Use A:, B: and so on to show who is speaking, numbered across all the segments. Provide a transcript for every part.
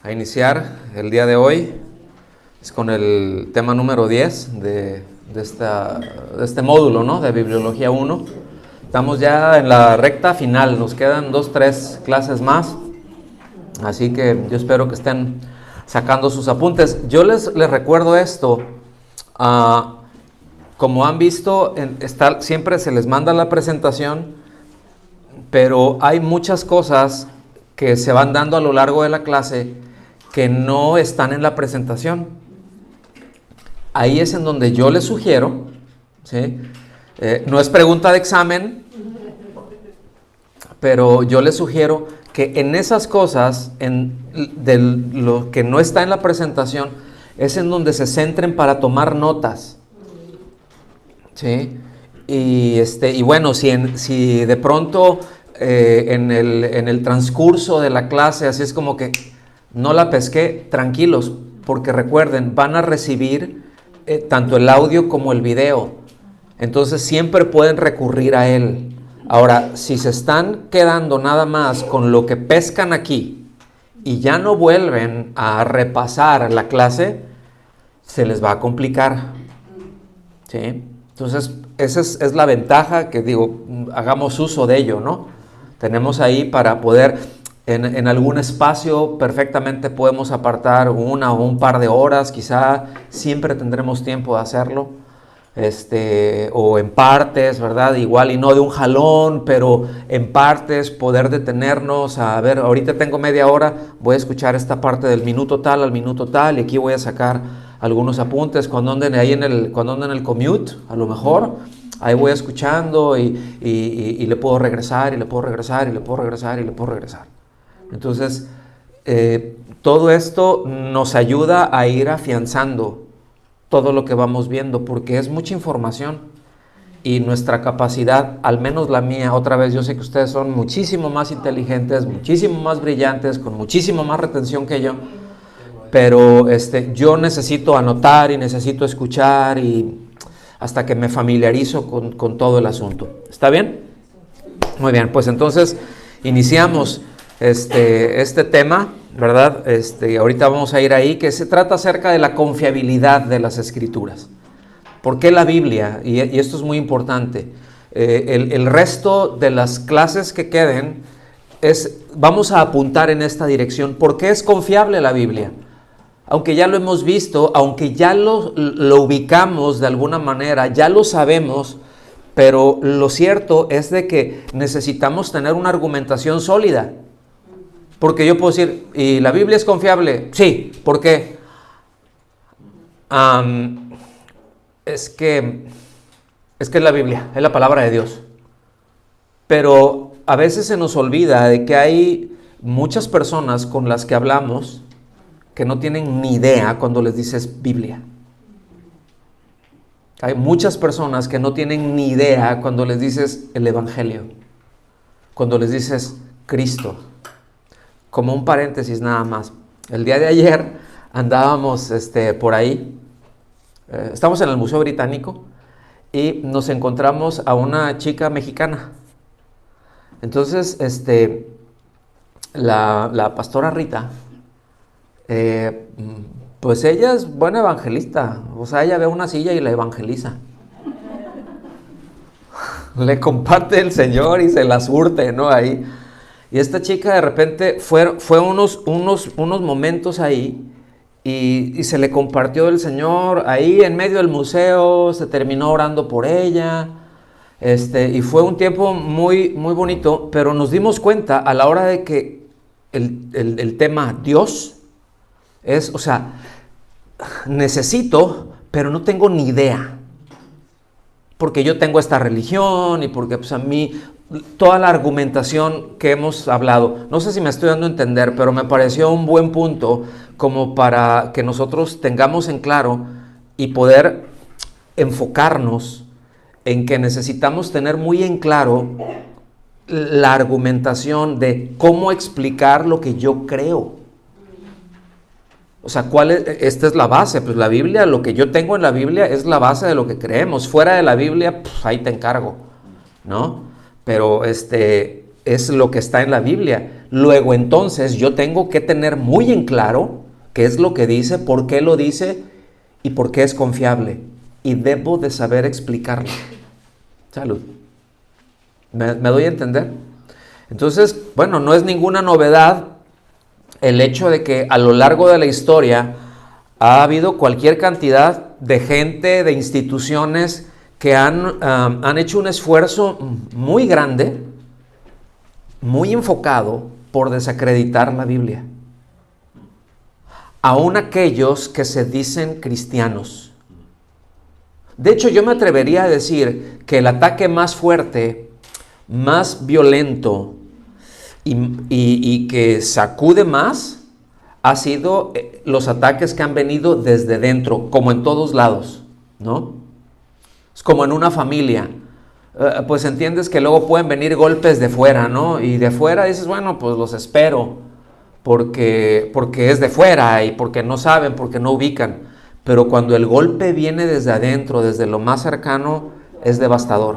A: a iniciar el día de hoy. Es con el tema número 10 de este módulo, ¿no? De Bibliología 1. Estamos ya en la recta final, nos quedan 2-3 clases más. Así que yo espero que estén sacando sus apuntes. Yo les recuerdo esto. Como han visto, siempre se les manda la presentación, pero hay muchas cosas que se van dando a lo largo de la clase que no están en la presentación. Ahí es en donde yo les sugiero, ¿sí? No es pregunta de examen, pero yo les sugiero que en esas cosas, de lo que no está en la presentación, es en donde se centren para tomar notas, ¿sí? Y bueno, si de pronto en el transcurso de la clase, así es como que no la pesqué, tranquilos, porque recuerden, van a recibir tanto el audio como el video, entonces siempre pueden recurrir a él. Ahora, si se están quedando nada más con lo que pescan aquí y ya no vuelven a repasar la clase, se les va a complicar, ¿sí? Entonces, esa es la ventaja que digo, hagamos uso de ello, ¿no? Tenemos ahí para poder, en algún espacio, perfectamente podemos apartar una o un par de horas, quizá siempre tendremos tiempo de hacerlo, o en partes, ¿verdad? Igual y no de un jalón, pero en partes poder detenernos a ver, ahorita tengo media hora, voy a escuchar esta parte del minuto tal al minuto tal, y aquí voy a sacar algunos apuntes cuando anden ahí en el commute, a lo mejor, ahí voy escuchando y le puedo regresar, y le puedo regresar, y le puedo regresar, y le puedo regresar. Entonces, todo esto nos ayuda a ir afianzando todo lo que vamos viendo, porque es mucha información y nuestra capacidad, al menos la mía, otra vez, yo sé que ustedes son muchísimo más inteligentes, muchísimo más brillantes, con muchísimo más retención que yo, pero yo necesito anotar y necesito escuchar y hasta que me familiarizo con todo el asunto. ¿Está bien? Muy bien, pues entonces iniciamos este tema, ¿verdad? Ahorita vamos a ir ahí, que se trata acerca de la confiabilidad de las Escrituras. ¿Por qué la Biblia? Y esto es muy importante. El resto de las clases que queden, vamos a apuntar en esta dirección. ¿Por qué es confiable la Biblia? Aunque ya lo hemos visto, aunque ya lo ubicamos de alguna manera, ya lo sabemos, pero lo cierto es de que necesitamos tener una argumentación sólida. Porque yo puedo decir, ¿y la Biblia es confiable? Sí. ¿Por qué? Es que es la Biblia, es la palabra de Dios. Pero a veces se nos olvida de que hay muchas personas con las que hablamos que no tienen ni idea cuando les dices Biblia. Hay muchas personas que no tienen ni idea cuando les dices el Evangelio, cuando les dices Cristo. Como un paréntesis nada más. El día de ayer andábamos por ahí, estamos en el Museo Británico y nos encontramos a una chica mexicana. Entonces, la pastora Rita, pues ella es buena evangelista, o sea, ella ve una silla y la evangeliza. Le comparte el Señor y se la surte, ¿no? Ahí. Y esta chica de repente fue unos momentos ahí y se le compartió el Señor ahí en medio del museo, se terminó orando por ella, y fue un tiempo muy, muy bonito, pero nos dimos cuenta a la hora de que el tema Dios es, o sea, necesito, pero no tengo ni idea, porque yo tengo esta religión y porque pues a mí toda la argumentación que hemos hablado, no sé si me estoy dando a entender, pero me pareció un buen punto como para que nosotros tengamos en claro y poder enfocarnos en que necesitamos tener muy en claro la argumentación de cómo explicar lo que yo creo. O sea, esta es la base, pues la Biblia, lo que yo tengo en la Biblia es la base de lo que creemos. Fuera de la Biblia, pues ahí te encargo, ¿no? Pero es lo que está en la Biblia. luego entonces yo tengo que tener muy en claro qué es lo que dice, por qué lo dice y por qué es confiable. Y debo de saber explicarlo. Salud. ¿Me doy a entender? Entonces, bueno, no es ninguna novedad el hecho de que a lo largo de la historia ha habido cualquier cantidad de gente, de instituciones que han hecho un esfuerzo muy grande, muy enfocado por desacreditar la Biblia. Aún aquellos que se dicen cristianos. De hecho, yo me atrevería a decir que el ataque más fuerte, más violento y que sacude más ha sido los ataques que han venido desde dentro, como en todos lados, ¿no? Es como en una familia. Pues entiendes que luego pueden venir golpes de fuera, ¿no? Y de fuera dices, bueno, pues los espero, porque es de fuera y porque no saben, porque no ubican. Pero cuando el golpe viene desde adentro, desde lo más cercano, es devastador.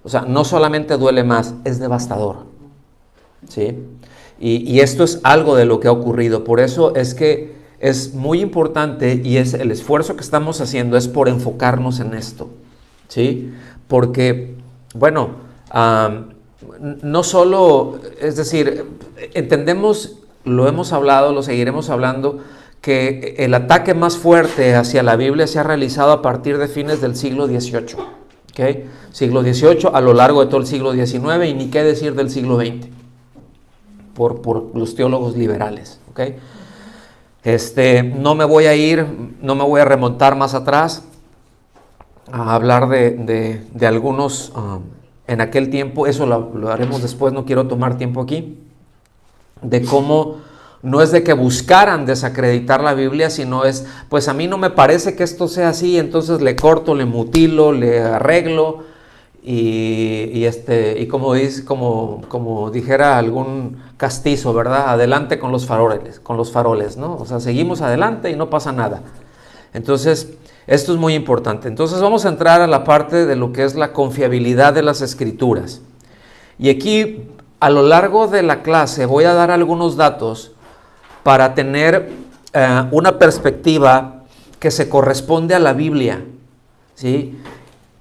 A: O sea, no solamente duele más, es devastador. ¿Sí? Y esto es algo de lo que ha ocurrido. Por eso es que es muy importante y es el esfuerzo que estamos haciendo es por enfocarnos en esto. ¿Sí? Porque, bueno, no solo, es decir, entendemos, lo hemos hablado, lo seguiremos hablando, que el ataque más fuerte hacia la Biblia se ha realizado a partir de fines del siglo XVIII. ¿Okay? Siglo XVIII, a lo largo de todo el siglo XIX y ni qué decir del siglo XX, por los teólogos liberales. ¿Okay? No me voy a remontar más atrás a hablar de algunos en aquel tiempo, eso lo haremos después, no quiero tomar tiempo aquí, de cómo no es de que buscaran desacreditar la Biblia, sino es, pues a mí no me parece que esto sea así, entonces le corto, le mutilo, le arreglo, y como dijera algún castizo, ¿verdad? Adelante con los faroles, ¿no? O sea, seguimos adelante y no pasa nada. Entonces, esto es muy importante. Entonces vamos a entrar a la parte de lo que es la confiabilidad de las Escrituras. Y aquí, a lo largo de la clase, voy a dar algunos datos para tener una perspectiva que se corresponde a la Biblia, ¿sí?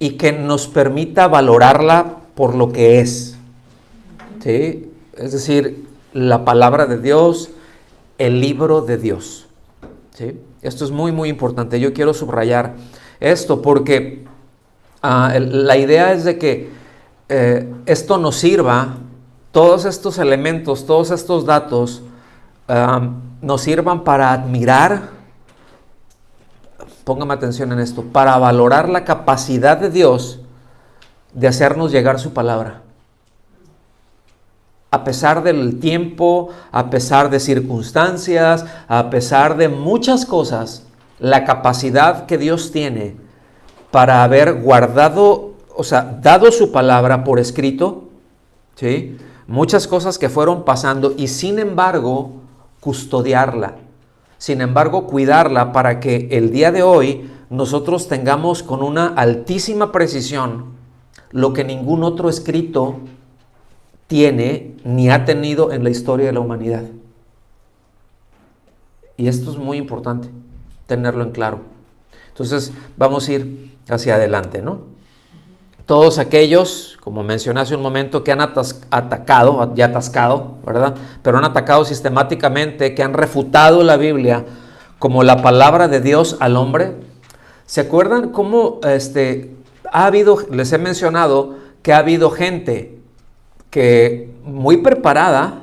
A: Y que nos permita valorarla por lo que es, ¿sí? Es decir, la palabra de Dios, el libro de Dios, ¿sí? Esto es muy, muy importante. Yo quiero subrayar esto porque la idea es de que esto nos sirva, todos estos elementos, todos estos datos, nos sirvan para admirar, póngame atención en esto, para valorar la capacidad de Dios de hacernos llegar su palabra. A pesar del tiempo, a pesar de circunstancias, a pesar de muchas cosas, la capacidad que Dios tiene para haber guardado, o sea, dado su palabra por escrito, ¿sí? Muchas cosas que fueron pasando y sin embargo custodiarla, sin embargo cuidarla para que el día de hoy nosotros tengamos con una altísima precisión lo que ningún otro escrito tiene ni ha tenido en la historia de la humanidad. Y esto es muy importante, tenerlo en claro. Entonces vamos a ir hacia adelante, ¿no? Todos aquellos, como mencioné hace un momento, que han atascado, ¿verdad? Pero han atacado sistemáticamente, que han refutado la Biblia como la palabra de Dios al hombre. ¿Se acuerdan cómo les he mencionado que ha habido gente que muy preparada,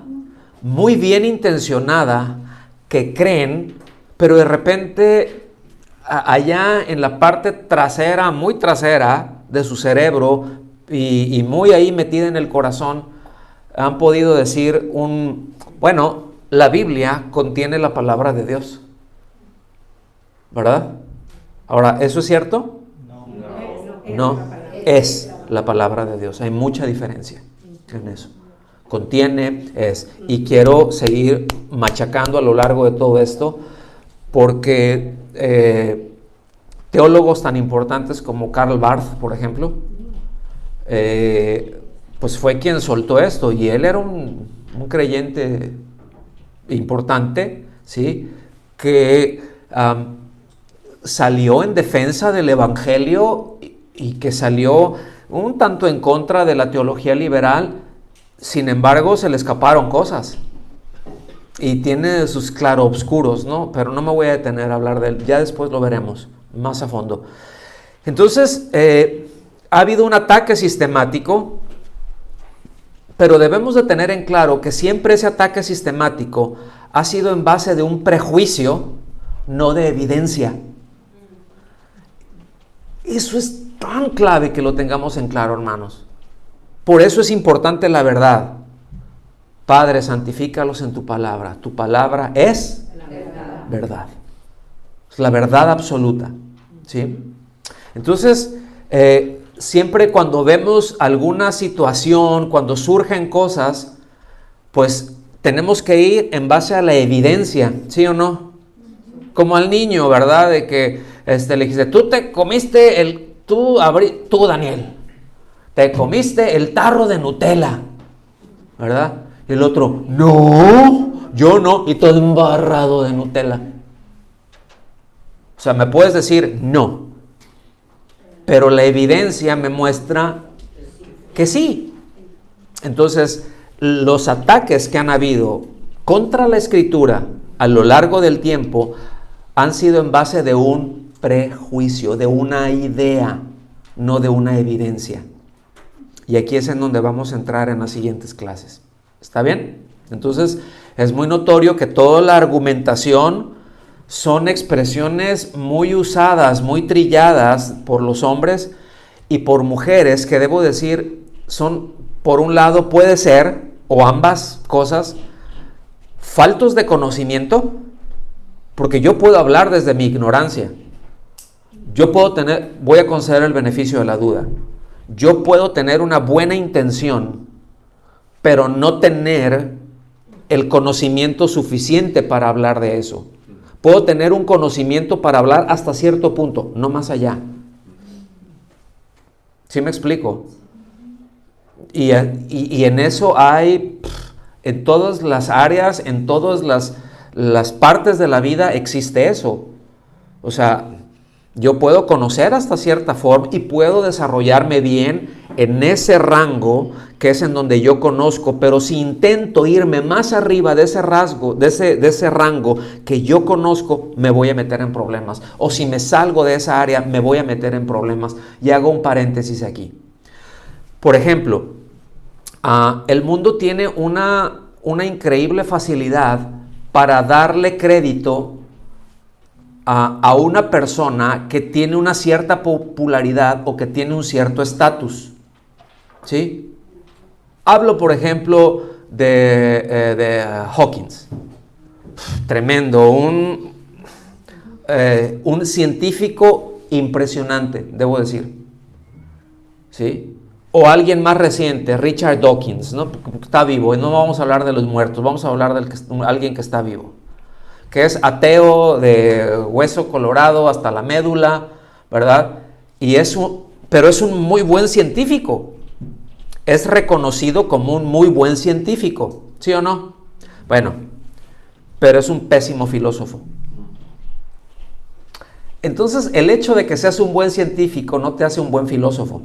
A: muy bien intencionada, que creen, pero de repente allá en la parte trasera, muy trasera de su cerebro y muy ahí metida en el corazón, han podido decir bueno, la Biblia contiene la palabra de Dios, ¿verdad? Ahora, ¿eso es cierto? No, es la palabra de Dios. Hay mucha diferencia en eso. Contiene, es. Y quiero seguir machacando a lo largo de todo esto porque teólogos tan importantes como Karl Barth, por ejemplo, pues fue quien soltó esto, y él era un creyente importante, ¿sí? Que salió en defensa del evangelio y que salió un tanto en contra de la teología liberal. Sin embargo, se le escaparon cosas y tiene sus claroscuros, ¿no? Pero no me voy a detener a hablar de él, ya después lo veremos más a fondo. Entonces, ha habido un ataque sistemático, pero debemos de tener en claro que siempre ese ataque sistemático ha sido en base de un prejuicio, no de evidencia. Eso es tan clave que lo tengamos en claro, hermanos. Por eso es importante la verdad. Padre, santifícalos en tu palabra. Tu palabra es verdad. Es la verdad absoluta, ¿sí? Entonces, siempre cuando vemos alguna situación, cuando surgen cosas, pues tenemos que ir en base a la evidencia, ¿sí o no? Como al niño, ¿verdad? De que le dijiste, tú te comiste tú Daniel, te comiste el tarro de Nutella, ¿verdad? Y el otro, no, yo no, y todo embarrado de Nutella. O sea, me puedes decir no, pero la evidencia me muestra que sí. Entonces, los ataques que han habido contra la Escritura a lo largo del tiempo han sido en base de un prejuicio, de una idea, no de una evidencia. Y aquí es en donde vamos a entrar en las siguientes clases. ¿Está bien? Entonces, es muy notorio que toda la argumentación son expresiones muy usadas, muy trilladas por los hombres y por mujeres, que debo decir, son, por un lado, puede ser, o ambas cosas, faltos de conocimiento, porque yo puedo hablar desde mi ignorancia. Voy a conceder el beneficio de la duda. Yo puedo tener una buena intención, pero no tener el conocimiento suficiente para hablar de eso. Puedo tener un conocimiento para hablar hasta cierto punto, no más allá. ¿Sí me explico? Y en eso hay, en todas las áreas, en todas las partes de la vida existe eso. O sea, yo puedo conocer hasta cierta forma y puedo desarrollarme bien en ese rango que es en donde yo conozco, pero si intento irme más arriba de ese rasgo, de ese rango que yo conozco, me voy a meter en problemas. O si me salgo de esa área, me voy a meter en problemas. Y hago un paréntesis aquí. Por ejemplo, el mundo tiene una increíble facilidad para darle crédito a una persona que tiene una cierta popularidad o que tiene un cierto estatus, ¿sí? Hablo, por ejemplo, de Hawkins. Tremendo, un científico impresionante, debo decir, ¿sí? O alguien más reciente, Richard Dawkins, ¿no? Está vivo, y no vamos a hablar de los muertos, vamos a hablar de alguien que está vivo, que es ateo de hueso colorado hasta la médula, ¿verdad? Pero es un muy buen científico. Es reconocido como un muy buen científico, ¿sí o no? Bueno, pero es un pésimo filósofo. Entonces, el hecho de que seas un buen científico no te hace un buen filósofo,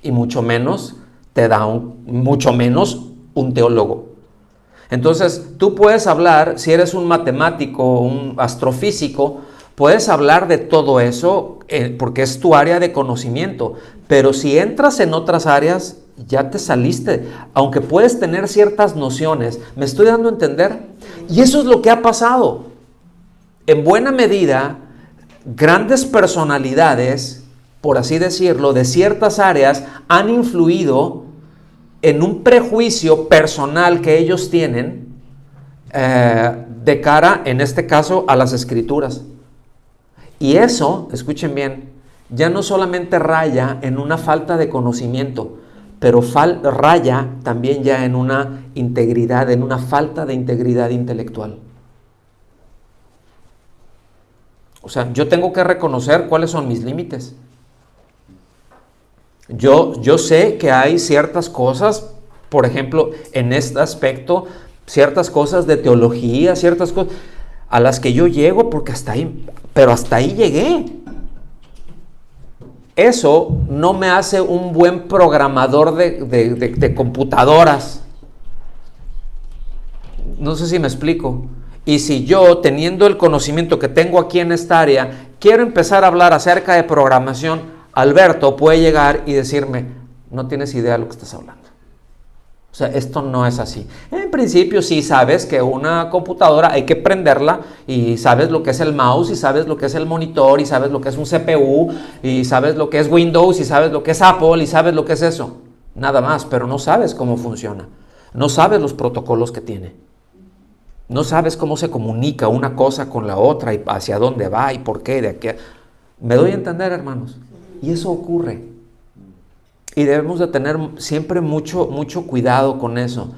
A: y mucho menos te da mucho menos un teólogo. Entonces, tú puedes hablar, si eres un matemático, un astrofísico, puedes hablar de todo eso porque es tu área de conocimiento, pero si entras en otras áreas, ya te saliste, aunque puedes tener ciertas nociones. ¿Me estoy dando a entender? Y eso es lo que ha pasado. En buena medida, grandes personalidades, por así decirlo, de ciertas áreas, han influido en un prejuicio personal que ellos tienen de cara, en este caso, a las Escrituras. Y eso, escuchen bien, ya no solamente raya en una falta de conocimiento, pero raya también ya en una integridad, en una falta de integridad intelectual. O sea, yo tengo que reconocer cuáles son mis límites. Yo sé que hay ciertas cosas, por ejemplo, en este aspecto, ciertas cosas de teología, ciertas cosas a las que yo llego porque hasta ahí, pero hasta ahí llegué. Eso no me hace un buen programador de computadoras. No sé si me explico. Y si yo, teniendo el conocimiento que tengo aquí en esta área, quiero empezar a hablar acerca de programación, Alberto puede llegar y decirme, no tienes idea de lo que estás hablando. O sea, esto no es así. En principio sí sabes que una computadora hay que prenderla y sabes lo que es el mouse y sabes lo que es el monitor y sabes lo que es un CPU y sabes lo que es Windows y sabes lo que es Apple y sabes lo que es eso. Nada más, pero no sabes cómo funciona. No sabes los protocolos que tiene. No sabes cómo se comunica una cosa con la otra y hacia dónde va y por qué, de aquí. ¿Me doy a entender, hermanos? Y eso ocurre. Y debemos de tener siempre mucho cuidado con eso.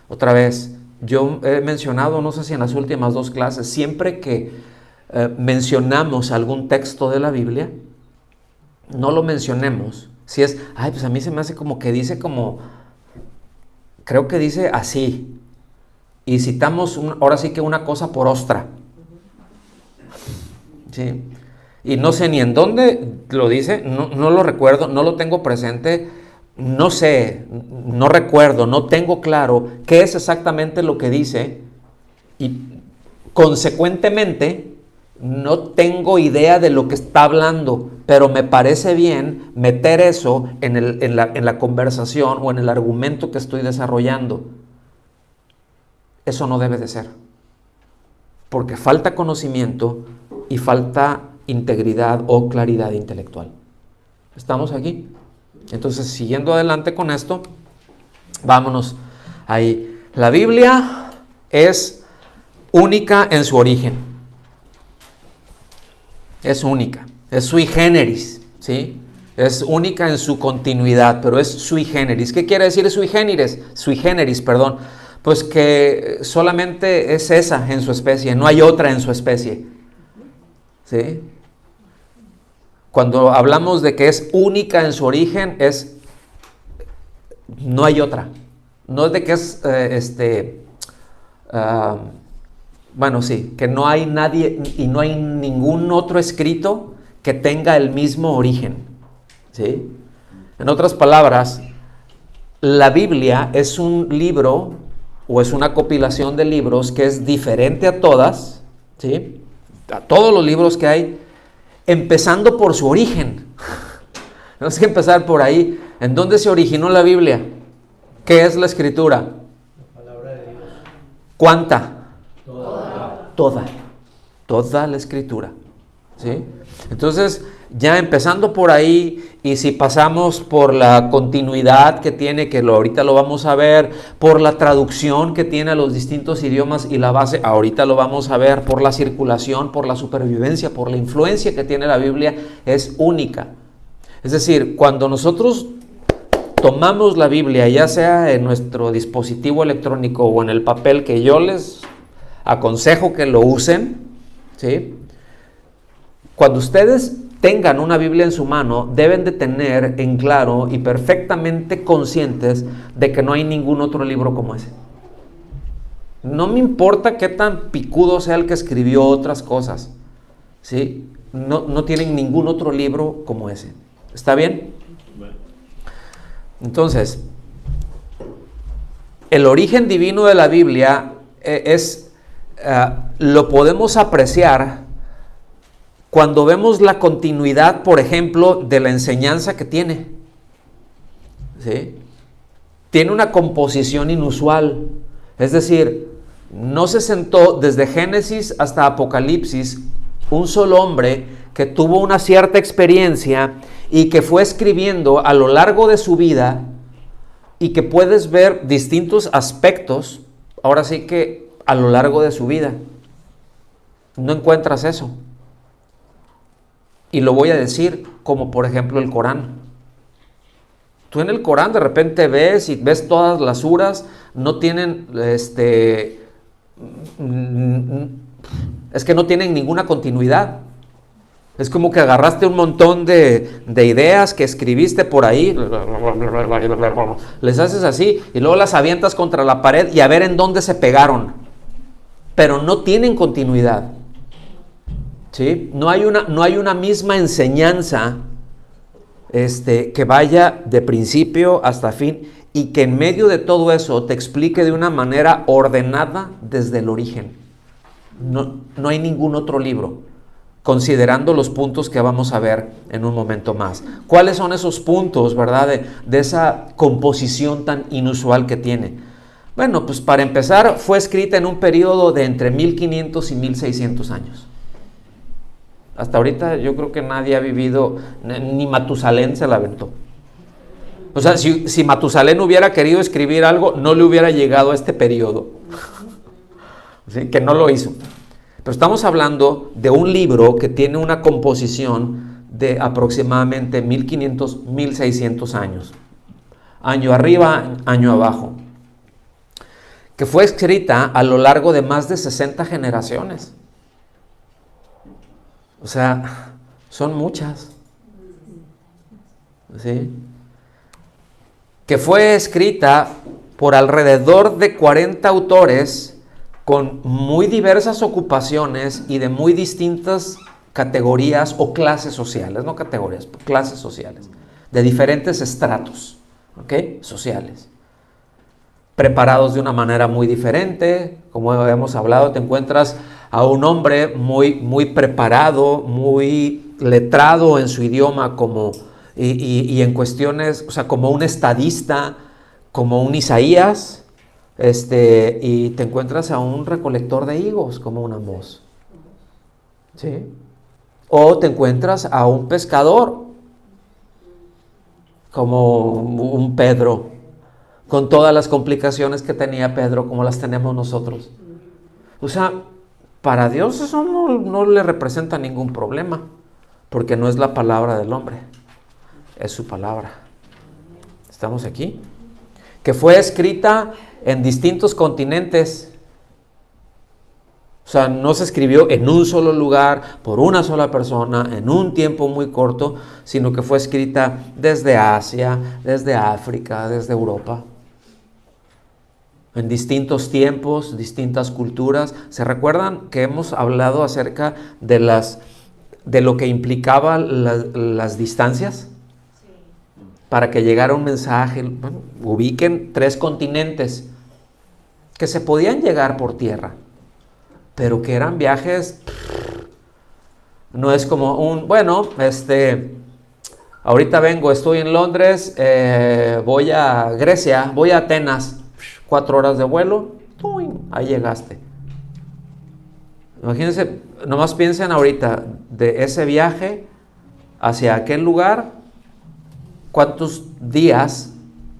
A: Otra vez, yo he mencionado, no sé si en las últimas 2 clases, siempre que mencionamos algún texto de la Biblia, no lo mencionemos. Si es, pues a mí se me hace como que dice como, creo que dice así. Y citamos ahora sí que una cosa por otra. ¿Sí? Y no sé ni en dónde lo dice, no lo recuerdo, no lo tengo presente, no sé, no recuerdo, no tengo claro qué es exactamente lo que dice y consecuentemente no tengo idea de lo que está hablando, pero me parece bien meter eso en la conversación o en el argumento que estoy desarrollando. Eso no debe de ser, porque falta conocimiento y falta integridad o claridad intelectual. ¿Estamos aquí? Entonces, siguiendo adelante con esto, vámonos ahí. La Biblia es única en su origen. Es única, es sui generis, ¿sí? Es única en su continuidad, pero es sui generis. ¿Qué quiere decir sui generis? Sui generis, perdón. Pues que solamente es esa en su especie, no hay otra en su especie. ¿Sí? Cuando hablamos de que es única en su origen, no hay otra. No es de que es, bueno, sí, que no hay nadie y no hay ningún otro escrito que tenga el mismo origen. ¿Sí? En otras palabras, la Biblia es un libro o es una compilación de libros que es diferente a todas, ¿sí? A todos los libros que hay, empezando por su origen. Tenemos que empezar por ahí. ¿En dónde se originó la Biblia? ¿Qué es la escritura?
B: La palabra de Dios.
A: ¿Cuánta?
B: Toda.
A: Toda la escritura. ¿Sí? Entonces, ya empezando por ahí, y si pasamos por la continuidad que tiene, que ahorita lo vamos a ver, por la traducción que tiene a los distintos idiomas y la base, ahorita lo vamos a ver, por la circulación, por la supervivencia, por la influencia que tiene la Biblia, es única. Es decir, cuando nosotros tomamos la Biblia, ya sea en nuestro dispositivo electrónico o en el papel, que yo les aconsejo que lo usen, ¿sí? Cuando ustedes tengan una Biblia en su mano, deben de tener en claro y perfectamente conscientes de que no hay ningún otro libro como ese. No me importa qué tan picudo sea el que escribió otras cosas, ¿sí? No tienen ningún otro libro como ese. ¿Está bien? Entonces, el origen divino de la Biblia lo podemos apreciar cuando vemos la continuidad, por ejemplo, de la enseñanza que tiene. ¿Sí? Tiene una composición inusual. Es decir, no se sentó desde Génesis hasta Apocalipsis un solo hombre que tuvo una cierta experiencia y que fue escribiendo a lo largo de su vida y que puedes ver distintos aspectos, ahora sí que a lo largo de su vida. No encuentras eso. Y lo voy a decir como por ejemplo el Corán. Tú en el Corán de repente ves todas las suras, no tienen, es que no tienen ninguna continuidad. Es como que agarraste un montón de ideas que escribiste por ahí, les haces así y luego las avientas contra la pared y a ver en dónde se pegaron. Pero no tienen continuidad. ¿Sí? No hay una misma enseñanza que vaya de principio hasta fin y que en medio de todo eso te explique de una manera ordenada desde el origen. No hay ningún otro libro, considerando los puntos que vamos a ver en un momento más. ¿Cuáles son esos puntos, verdad, de esa composición tan inusual que tiene? Bueno, pues para empezar, fue escrita en un periodo de entre 1500 y 1600 años. Hasta ahorita yo creo que nadie ha vivido, ni Matusalén se la aventó. O sea, si Matusalén hubiera querido escribir algo, no le hubiera llegado a este periodo. ¿Sí? Que no lo hizo. Pero estamos hablando de un libro que tiene una composición de aproximadamente 1500, 1600 años. Año arriba, año abajo. Que fue escrita a lo largo de más de 60 generaciones. O sea, son muchas. ¿Sí? Que fue escrita por alrededor de 40 autores con muy diversas ocupaciones y de muy distintas categorías o clases sociales, no categorías, clases sociales, de diferentes estratos, ¿ok? Sociales. Preparados de una manera muy diferente, como habíamos hablado, te encuentras a un hombre muy preparado, muy letrado en su idioma y en cuestiones, o sea, como un estadista, como un Isaías, y te encuentras a un recolector de higos como un Amós, ¿sí? O te encuentras a un pescador como un Pedro, con todas las complicaciones que tenía Pedro como las tenemos nosotros. O sea, para Dios eso no le representa ningún problema, porque no es la palabra del hombre, es su palabra. ¿Estamos aquí? Que fue escrita en distintos continentes. O sea, no se escribió en un solo lugar, por una sola persona, en un tiempo muy corto, sino que fue escrita desde Asia, desde África, desde Europa. En distintos tiempos, distintas culturas. ¿Se recuerdan que hemos hablado acerca de lo que implicaba las distancias? Para que llegara un mensaje, bueno, ubiquen 3 continentes que se podían llegar por tierra, pero que eran viajes, no es como ahorita vengo, estoy en Londres, voy a Grecia, voy a Atenas, 4 horas de vuelo, ahí llegaste. Imagínense, nomás piensen ahorita de ese viaje hacia aquel lugar. ¿Cuántos días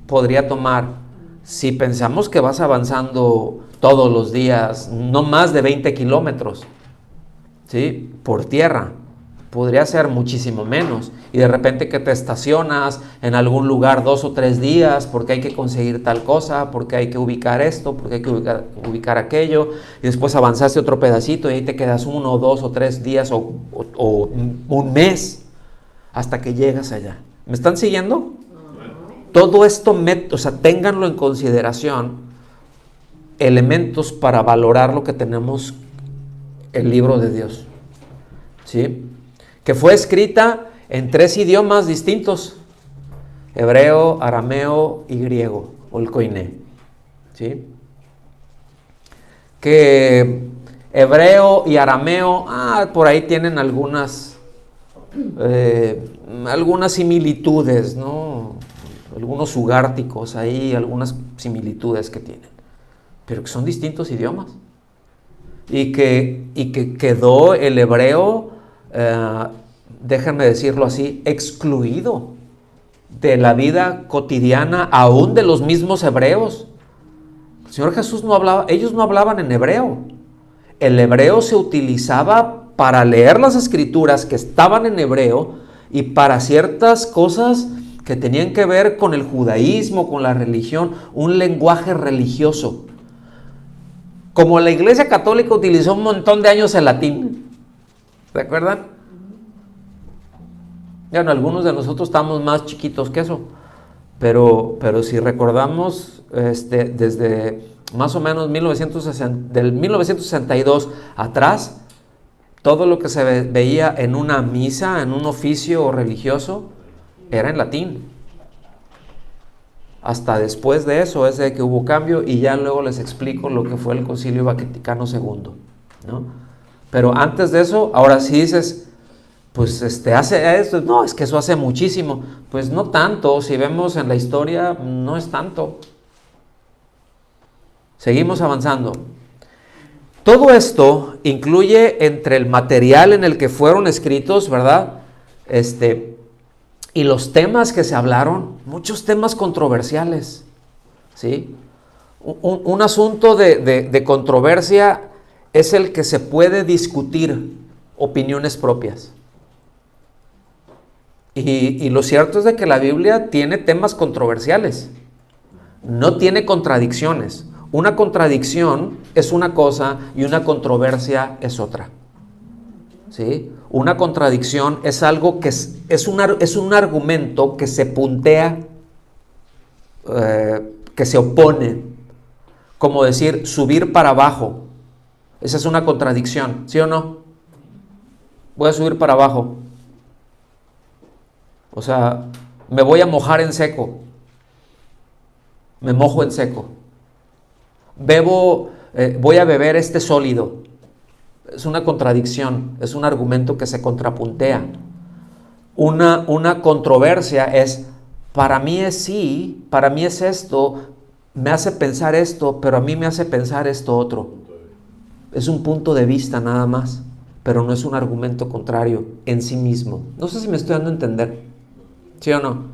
A: podría tomar si pensamos que vas avanzando todos los días, no más de 20 kilómetros, ¿sí? Por tierra? Podría ser muchísimo menos. Y de repente que te estacionas en algún lugar 2 o 3 días porque hay que conseguir tal cosa, porque hay que ubicar esto, porque hay que ubicar aquello, y después avanzaste otro pedacito y ahí te quedas 1 o 2 o 3 días o un mes hasta que llegas allá. ¿Me están siguiendo? Todo esto, ténganlo en consideración, elementos para valorar lo que tenemos, el libro de Dios, ¿sí? Que fue escrita en 3 idiomas distintos: hebreo, arameo y griego, o el koiné, ¿sí? Que hebreo y arameo, por ahí tienen algunas similitudes, ¿no? Algunos ugárticos ahí, algunas similitudes que tienen, pero que son distintos idiomas. Y que quedó el hebreo, déjenme decirlo así, excluido de la vida cotidiana, aún de los mismos hebreos. El Señor Jesús ellos no hablaban en hebreo. El hebreo se utilizaba para leer las escrituras que estaban en hebreo y para ciertas cosas que tenían que ver con el judaísmo, con la religión, un lenguaje religioso. Como la Iglesia Católica utilizó un montón de años el latín, ¿se acuerdan? Bueno, algunos de nosotros estamos más chiquitos que eso, pero si recordamos, desde más o menos del 1962 atrás, todo lo que se veía en una misa, en un oficio religioso, era en latín. Hasta después de eso es de que hubo cambio, y ya luego les explico lo que fue el Concilio Vaticano II, ¿no? Pero antes de eso, ahora sí dices, pues hace esto, no, es que eso hace muchísimo. Pues no tanto, si vemos en la historia, no es tanto. Seguimos avanzando. Todo esto incluye entre el material en el que fueron escritos, ¿verdad? Y los temas que se hablaron, muchos temas controversiales, ¿sí? Un asunto de controversia es el que se puede discutir opiniones propias. Y lo cierto es de que la Biblia tiene temas controversiales, no tiene contradicciones. Una contradicción es una cosa y una controversia es otra, ¿sí? Una contradicción es algo que es un argumento que se puntea, que se opone, como decir subir para abajo. Esa es una contradicción, ¿sí o no? Voy a subir para abajo. O sea, me voy a mojar en seco. Me mojo en seco. Voy a beber este sólido. Es una contradicción, es un argumento que se contrapuntea. Una controversia es, para mí es sí, para mí es esto, me hace pensar esto, pero a mí me hace pensar esto otro. Es un punto de vista nada más, pero no es un argumento contrario en sí mismo. No sé si me estoy dando a entender, ¿sí o no?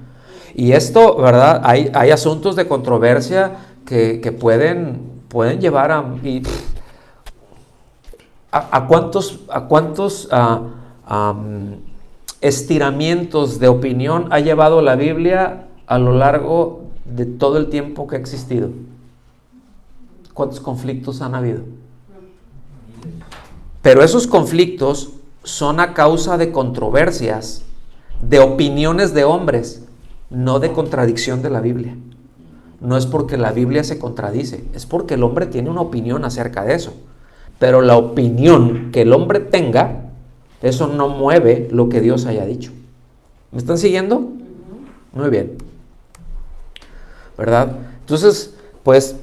A: Y esto, ¿verdad? Hay asuntos de controversia que pueden llevar a cuántos estiramientos de opinión ha llevado la Biblia a lo largo de todo el tiempo que ha existido. ¿Cuántos conflictos han habido? Pero esos conflictos son a causa de controversias, de opiniones de hombres, no de contradicción de la Biblia. No es porque la Biblia se contradice, es porque el hombre tiene una opinión acerca de eso. Pero la opinión que el hombre tenga, eso no mueve lo que Dios haya dicho. ¿Me están siguiendo? Muy bien. ¿Verdad? Entonces, pues,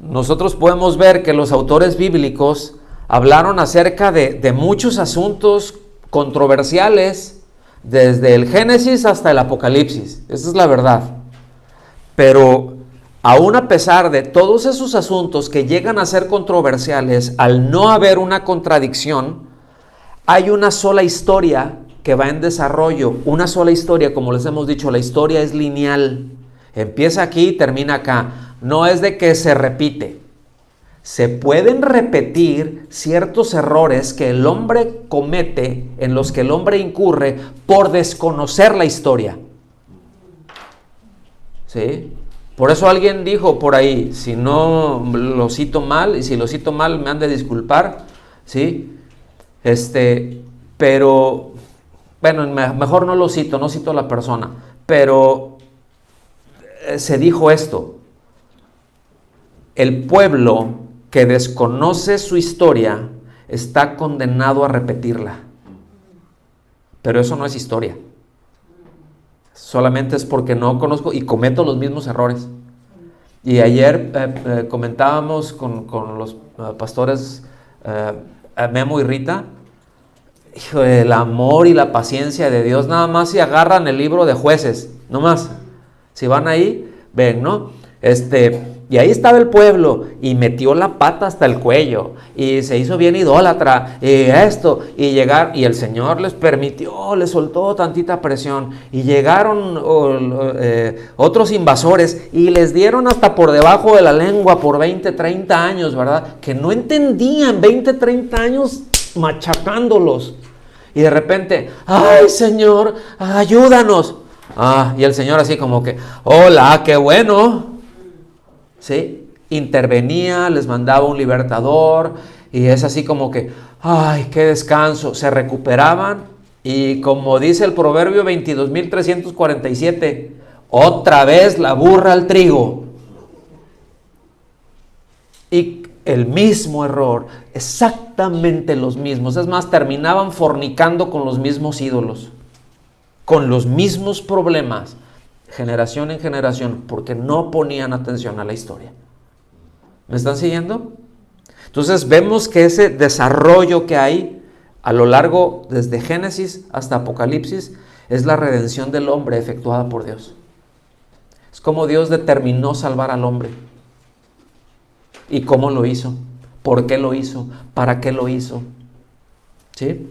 A: nosotros podemos ver que los autores bíblicos hablaron acerca de muchos asuntos controversiales, desde el Génesis hasta el Apocalipsis. Esa es la verdad. Pero aún a pesar de todos esos asuntos que llegan a ser controversiales, al no haber una contradicción, hay una sola historia que va en desarrollo. Una sola historia, como les hemos dicho, la historia es lineal. Empieza aquí y termina acá. No es de que se repite. Se pueden repetir ciertos errores que el hombre comete, en los que el hombre incurre por desconocer la historia. ¿Sí? Por eso alguien dijo por ahí, si no lo cito mal, y si lo cito mal me han de disculpar, ¿sí? Pero, bueno, mejor no lo cito, no cito a la persona, pero se dijo esto: el pueblo que desconoce su historia está condenado a repetirla. Pero eso no es historia. Solamente es porque no conozco y cometo los mismos errores. Y ayer comentábamos con los pastores Memo y Rita, hijo, el amor y la paciencia de Dios, nada más si agarran el libro de Jueces, no más. Si van ahí, ven, ¿no? Y ahí estaba el pueblo y metió la pata hasta el cuello y se hizo bien idólatra y y el Señor les permitió, les soltó tantita presión y llegaron otros invasores y les dieron hasta por debajo de la lengua por 20, 30 años, ¿verdad? Que no entendían, 20, 30 años machacándolos. Y de repente, ¡ay, Señor, ayúdanos! Y el Señor así como que, ¡hola, qué bueno! ¿Sí? Intervenía, les mandaba un libertador y es así como que, ¡ay, qué descanso! Se recuperaban Y como dice el Proverbio 22.347, otra vez la burra al trigo. Y el mismo error, exactamente los mismos. Es más, terminaban fornicando con los mismos ídolos, con los mismos problemas, generación en generación, porque no ponían atención a la historia. ¿Me están siguiendo? Entonces vemos que ese desarrollo que hay a lo largo, desde Génesis hasta Apocalipsis, es la redención del hombre efectuada por Dios. Es como Dios determinó salvar al hombre. ¿Y cómo lo hizo? ¿Por qué lo hizo? ¿Para qué lo hizo? ¿Sí?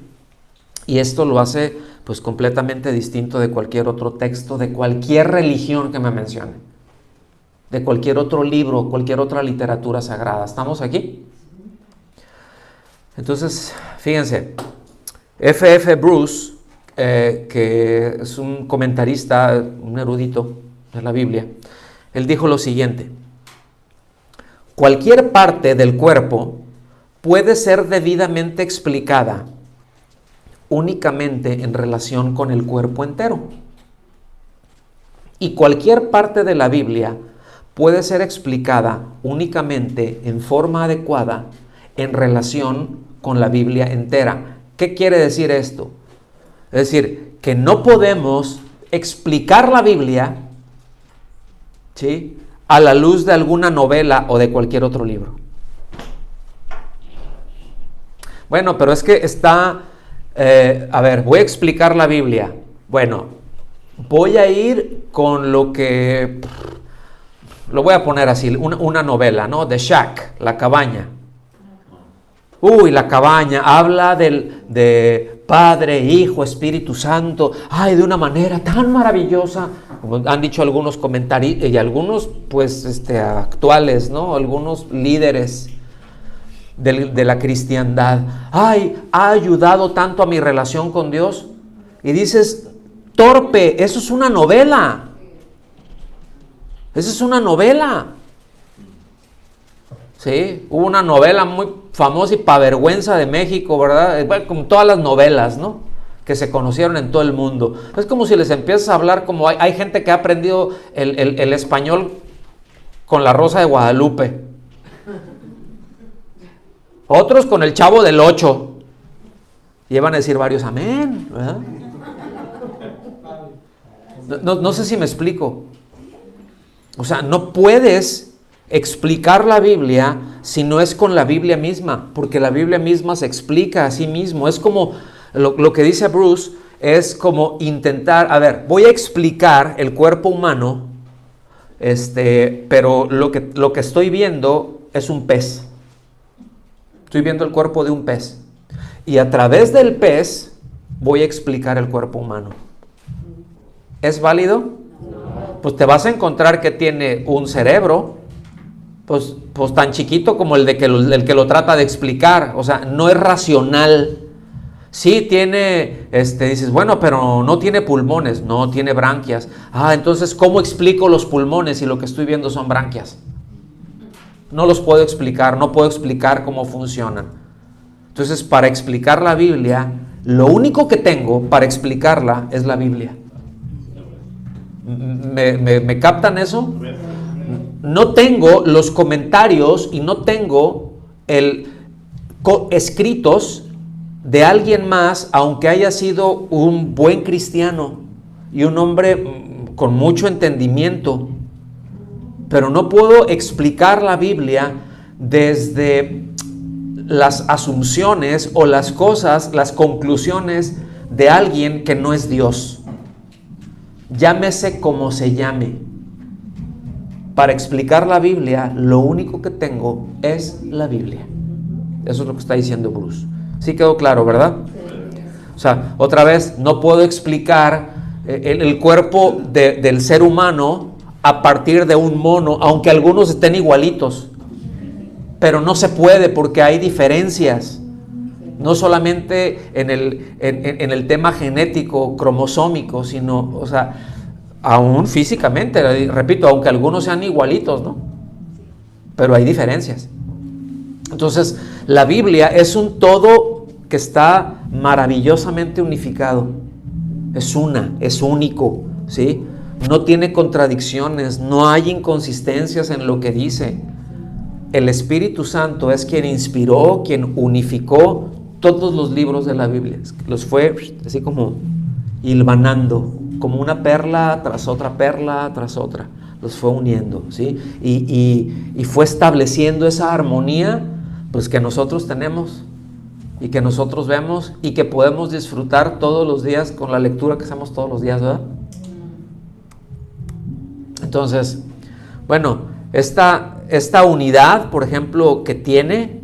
A: Y esto lo hace pues completamente distinto de cualquier otro texto, de cualquier religión que me mencione, de cualquier otro libro, cualquier otra literatura sagrada. ¿Estamos aquí? Entonces, fíjense, F.F. Bruce, que es un comentarista, un erudito de la Biblia, él dijo lo siguiente: cualquier parte del cuerpo puede ser debidamente explicada únicamente en relación con el cuerpo entero. Y cualquier parte de la Biblia puede ser explicada únicamente en forma adecuada en relación con la Biblia entera. ¿Qué quiere decir esto? Es decir, que no podemos explicar la Biblia, ¿sí?, a la luz de alguna novela o de cualquier otro libro. Bueno, pero es que está, a ver, voy a explicar la Biblia. Bueno, voy a ir con lo que, lo voy a poner así, una novela, ¿no? The Shack, La Cabaña. Uy, La Cabaña, habla de Padre, Hijo, Espíritu Santo, ay, de una manera tan maravillosa, como han dicho algunos comentarios, y algunos, pues, actuales, ¿no? Algunos líderes de la cristiandad. Ay, ha ayudado tanto a mi relación con Dios. Y dices, torpe, eso es una novela. Eso es una novela. Sí, hubo una novela muy famosa y pa' vergüenza de México, ¿verdad? Bueno, como todas las novelas, ¿no?, que se conocieron en todo el mundo. Es como si les empiezas a hablar como hay gente que ha aprendido el español con La Rosa de Guadalupe. Otros con El Chavo del Ocho. Y van a decir varios amén, ¿verdad? No sé si me explico. O sea, no puedes explicar la Biblia si no es con la Biblia misma, porque la Biblia misma se explica a sí mismo. Es como lo que dice Bruce, es como intentar, a ver, voy a explicar el cuerpo humano, pero lo que estoy viendo es un pez. Estoy viendo el cuerpo de un pez. Y a través del pez voy a explicar el cuerpo humano. ¿Es válido? Pues te vas a encontrar que tiene un cerebro, pues tan chiquito como el que lo trata de explicar. O sea, no es racional. Sí tiene, dices, bueno, pero no tiene pulmones, no tiene branquias. Ah, entonces, ¿cómo explico los pulmones si lo que estoy viendo son branquias? No los puedo explicar, no puedo explicar cómo funcionan. Entonces, para explicar la Biblia, lo único que tengo para explicarla es la Biblia. ¿Me captan eso? No tengo los comentarios y no tengo escritos de alguien más, aunque haya sido un buen cristiano y un hombre con mucho entendimiento. Pero no puedo explicar la Biblia desde las asunciones o las cosas, las conclusiones de alguien que no es Dios. Llámese como se llame. Para explicar la Biblia, lo único que tengo es la Biblia. Eso es lo que está diciendo Bruce. ¿Sí quedó claro, verdad? O sea, otra vez, no puedo explicar el cuerpo del ser humano a partir de un mono, aunque algunos estén igualitos. Pero no se puede porque hay diferencias. No solamente en el tema genético, cromosómico, sino, o sea, aún físicamente, repito, aunque algunos sean igualitos, ¿no? Pero hay diferencias. Entonces, la Biblia es un todo que está maravillosamente unificado. Es es único, ¿sí? No tiene contradicciones, no hay inconsistencias en lo que dice. El Espíritu Santo es quien inspiró, quien unificó todos los libros de la Biblia. Los fue así como hilvanando, como una perla tras otra. Los fue uniendo, ¿sí? Y fue estableciendo esa armonía, pues, que nosotros tenemos y que nosotros vemos y que podemos disfrutar todos los días con la lectura que hacemos todos los días, ¿verdad? Entonces, bueno, esta unidad, por ejemplo, que tiene,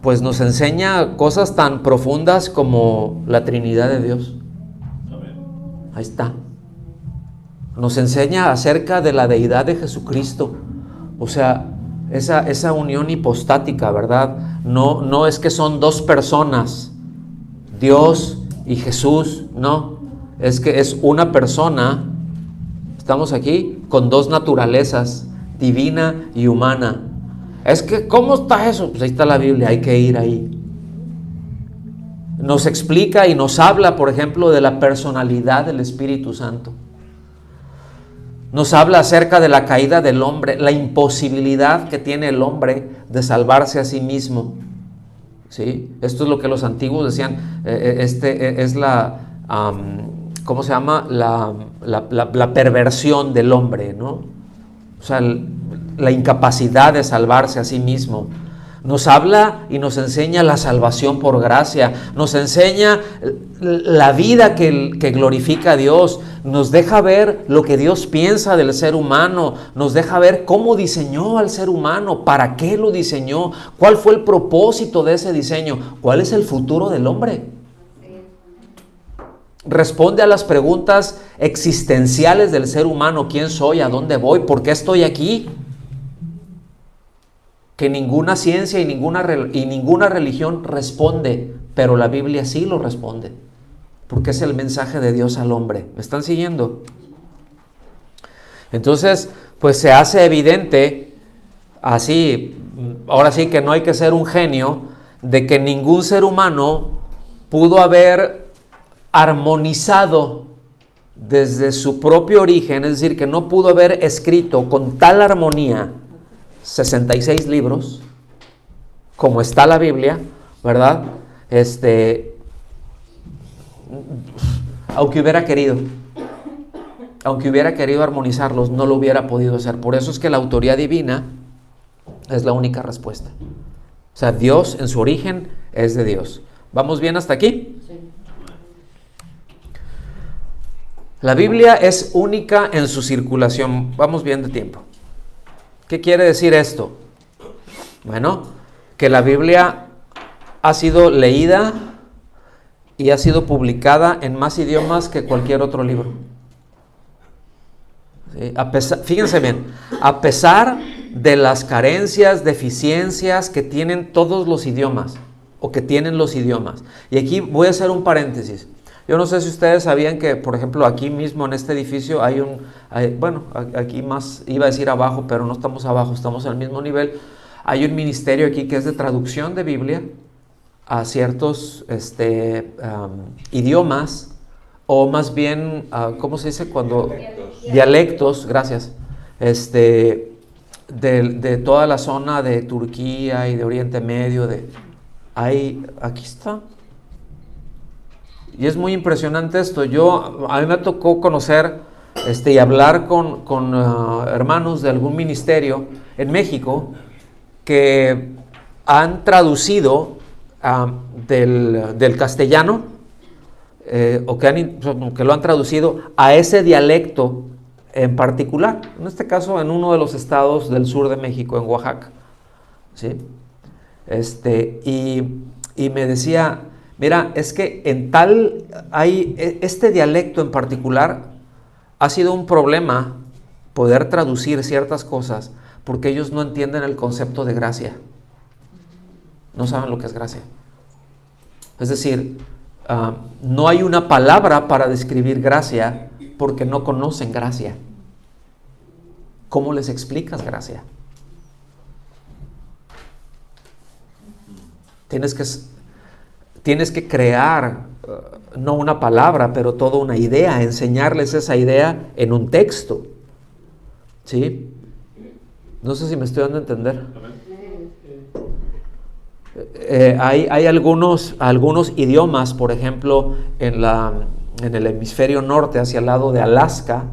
A: pues nos enseña cosas tan profundas como la Trinidad de Dios. Ahí está. Nos enseña acerca de la deidad de Jesucristo. O sea, esa unión hipostática, ¿verdad? No es que son dos personas, Dios y Jesús, no. Es que es una persona. Estamos aquí con dos naturalezas, divina y humana. Es que, ¿cómo está eso? Pues ahí está la Biblia, hay que ir ahí. Nos explica y nos habla, por ejemplo, de la personalidad del Espíritu Santo. Nos habla acerca de la caída del hombre, la imposibilidad que tiene el hombre de salvarse a sí mismo. ¿Sí? Esto es lo que los antiguos decían, es la... ¿cómo se llama? La perversión del hombre, ¿no? O sea, la incapacidad de salvarse a sí mismo. Nos habla y nos enseña la salvación por gracia, nos enseña la vida que glorifica a Dios, nos deja ver lo que Dios piensa del ser humano, nos deja ver cómo diseñó al ser humano, para qué lo diseñó, cuál fue el propósito de ese diseño, cuál es el futuro del hombre. Responde a las preguntas existenciales del ser humano: ¿quién soy? ¿A dónde voy? ¿Por qué estoy aquí? Que ninguna ciencia y ninguna religión responde, pero la Biblia sí lo responde, porque es el mensaje de Dios al hombre. ¿Me están siguiendo? Entonces, pues se hace evidente, así, ahora sí que no hay que ser un genio, de que ningún ser humano pudo haber armonizado desde su propio origen, es decir, que no pudo haber escrito con tal armonía 66 libros, como está la Biblia, ¿verdad? Aunque hubiera querido armonizarlos, no lo hubiera podido hacer. Por eso es que la autoría divina es la única respuesta. O sea, Dios en su origen es de Dios. ¿Vamos bien hasta aquí? Sí. La Biblia es única en su circulación. Vamos bien de tiempo. ¿Qué quiere decir esto? Bueno, que la Biblia ha sido leída y ha sido publicada en más idiomas que cualquier otro libro. ¿Sí? Fíjense bien, a pesar de las carencias, deficiencias que tienen todos los idiomas, o que tienen los idiomas. Y aquí voy a hacer un paréntesis. Yo no sé si ustedes sabían que, por ejemplo, aquí mismo en este edificio aquí más, iba a decir abajo, pero no estamos abajo, estamos al mismo nivel. Hay un ministerio aquí que es de traducción de Biblia a ciertos idiomas, o más bien, ¿cómo se dice? Dialectos, gracias, de toda la zona de Turquía y de Oriente Medio, aquí está. Y es muy impresionante esto. A mí me tocó conocer y hablar con hermanos de algún ministerio en México que han traducido del castellano, o que lo han traducido a ese dialecto en particular. En este caso, en uno de los estados del sur de México, en Oaxaca. ¿Sí? Y me decía: mira, es que este dialecto en particular ha sido un problema poder traducir ciertas cosas, porque ellos no entienden el concepto de gracia. No saben lo que es gracia. Es decir, no hay una palabra para describir gracia porque no conocen gracia. ¿Cómo les explicas gracia? Tienes que crear, no una palabra, pero toda una idea, enseñarles esa idea en un texto. ¿Sí? No sé si me estoy dando a entender. Hay algunos idiomas, por ejemplo, en el hemisferio norte, hacia el lado de Alaska,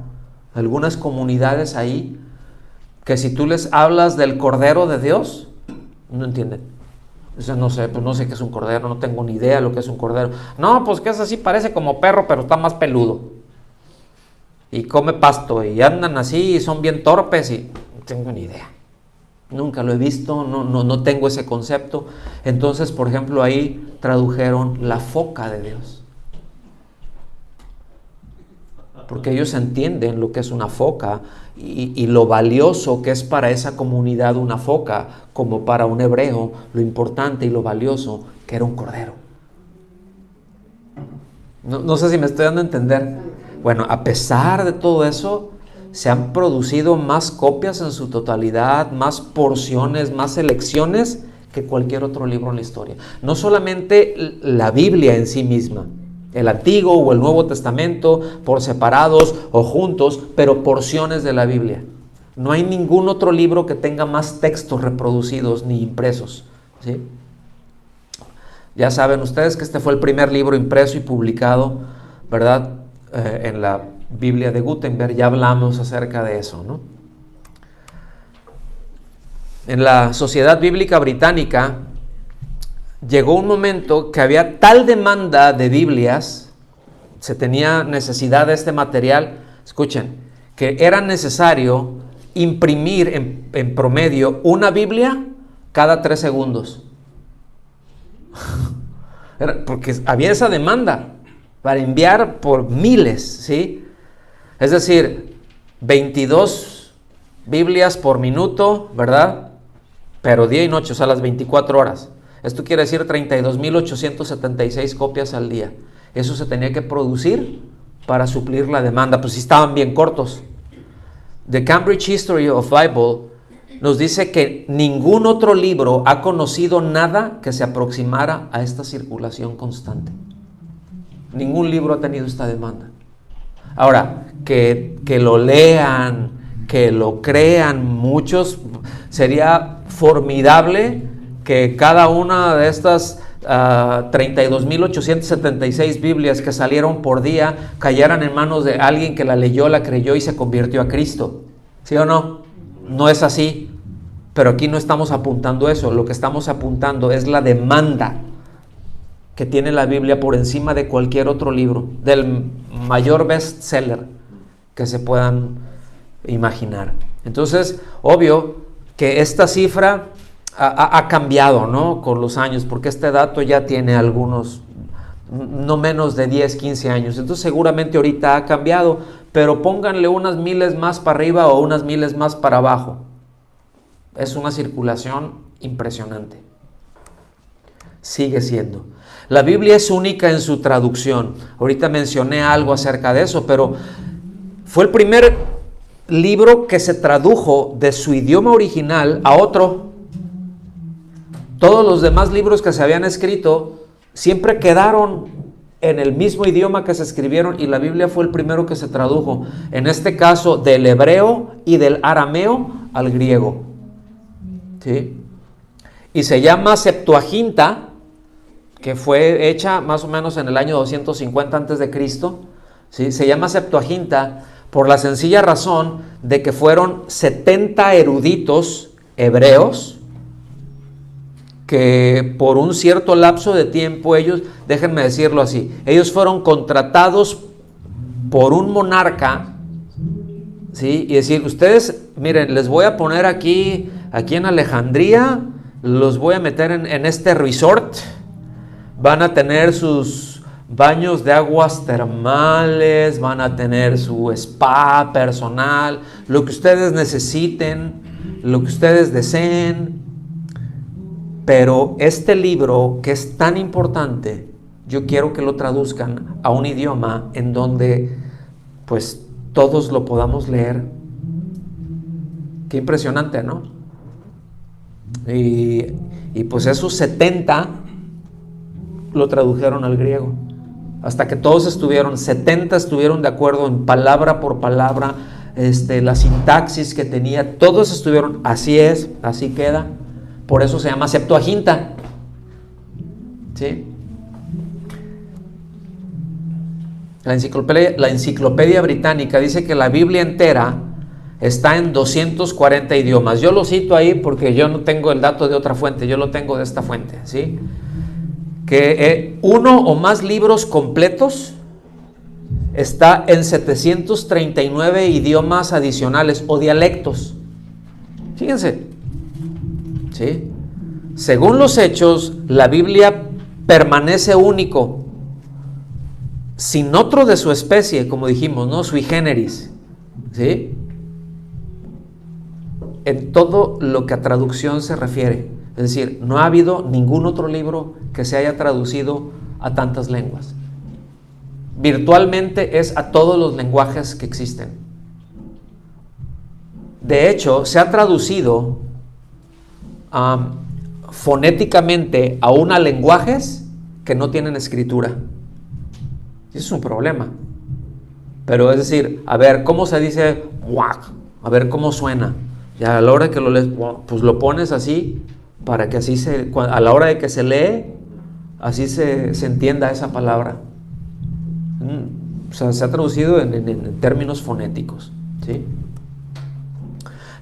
A: algunas comunidades ahí, que si tú les hablas del Cordero de Dios, no entienden. O sea, no sé qué es un cordero, no tengo ni idea de lo que es un cordero. No, pues que es así, parece como perro, pero está más peludo. Y come pasto, y andan así, y son bien torpes, y no tengo ni idea. Nunca lo he visto, no tengo ese concepto. Entonces, por ejemplo, ahí tradujeron la foca de Dios. Porque ellos entienden lo que es una foca y lo valioso que es para esa comunidad una foca, como para un hebreo, lo importante y lo valioso que era un cordero. No sé si me estoy dando a entender. Bueno, a pesar de todo eso, se han producido más copias en su totalidad, más porciones, más selecciones que cualquier otro libro en la historia. No solamente la Biblia en sí misma, el Antiguo o el Nuevo Testamento, por separados o juntos, pero porciones de la Biblia. No hay ningún otro libro que tenga más textos reproducidos ni impresos, ¿sí? Ya saben ustedes que este fue el primer libro impreso y publicado, ¿verdad? En la Biblia de Gutenberg, ya hablamos acerca de eso, ¿no? En la Sociedad Bíblica Británica llegó un momento que había tal demanda de Biblias, se tenía necesidad de este material, escuchen, que era necesario imprimir en promedio una Biblia cada 3 segundos. Porque había esa demanda para enviar por miles, ¿sí? Es decir, 22 Biblias por minuto, ¿verdad? Pero día y noche, o sea, las 24 horas. Esto quiere decir 32.876 copias al día. Eso se tenía que producir para suplir la demanda, pues si estaban bien cortos. The Cambridge History of Bible nos dice que ningún otro libro ha conocido nada que se aproximara a esta circulación constante. Ningún libro ha tenido esta demanda. Ahora, que lo lean, que lo crean muchos, sería formidable que cada una de estas 32.876 Biblias que salieron por día cayeran en manos de alguien que la leyó, la creyó y se convirtió a Cristo. ¿Sí o no? No es así. Pero aquí no estamos apuntando eso. Lo que estamos apuntando es la demanda que tiene la Biblia por encima de cualquier otro libro, del mayor bestseller que se puedan imaginar. Entonces, obvio que esta cifra ha cambiado, ¿no? Con los años, porque este dato ya tiene algunos, no menos de 10, 15 años. Entonces seguramente ahorita ha cambiado, pero pónganle unas miles más para arriba o unas miles más para abajo. Es una circulación impresionante. Sigue siendo. La Biblia es única en su traducción. Ahorita mencioné algo acerca de eso, pero fue el primer libro que se tradujo de su idioma original a otro. Todos los demás libros que se habían escrito siempre quedaron en el mismo idioma que se escribieron y la Biblia fue el primero que se tradujo. En este caso del hebreo y del arameo al griego. ¿Sí? Y se llama Septuaginta, que fue hecha más o menos en el año 250 a.C. ¿Sí? Se llama Septuaginta por la sencilla razón de que fueron 70 eruditos hebreos que por un cierto lapso de tiempo ellos, déjenme decirlo así, ellos fueron contratados por un monarca, ¿sí? Y decir, ustedes, miren, les voy a poner aquí en Alejandría, los voy a meter en este resort, van a tener sus baños de aguas termales, van a tener su spa personal, lo que ustedes necesiten, lo que ustedes deseen. Pero este libro, que es tan importante, yo quiero que lo traduzcan a un idioma en donde pues todos lo podamos leer. Qué impresionante, ¿no? Y pues esos 70 lo tradujeron al griego. Hasta que todos 70 estuvieron de acuerdo en palabra por palabra, la sintaxis que tenía, todos estuvieron, así es, así queda. Por eso se llama Septuaginta. ¿Sí? La enciclopedia británica dice que la Biblia entera está en 240 idiomas. Yo lo cito ahí porque yo no tengo el dato de otra fuente, yo lo tengo de esta fuente, ¿sí? Que uno o más libros completos está en 739 idiomas adicionales o dialectos. Fíjense, ¿sí? Según los Hechos, la Biblia permanece único, sin otro de su especie, como dijimos, ¿no? Sui generis, ¿sí? En todo lo que a traducción se refiere. Es decir, no ha habido ningún otro libro que se haya traducido a tantas lenguas. Virtualmente es a todos los lenguajes que existen. De hecho, se ha traducido fonéticamente aún a lenguajes que no tienen escritura. Eso es un problema. Pero es decir, a ver, ¿cómo se dice guac? A ver cómo suena. Y a la hora que lo lees, pues lo pones así, para que así a la hora de que se lee, así se entienda esa palabra. O sea, se ha traducido en términos fonéticos, ¿sí?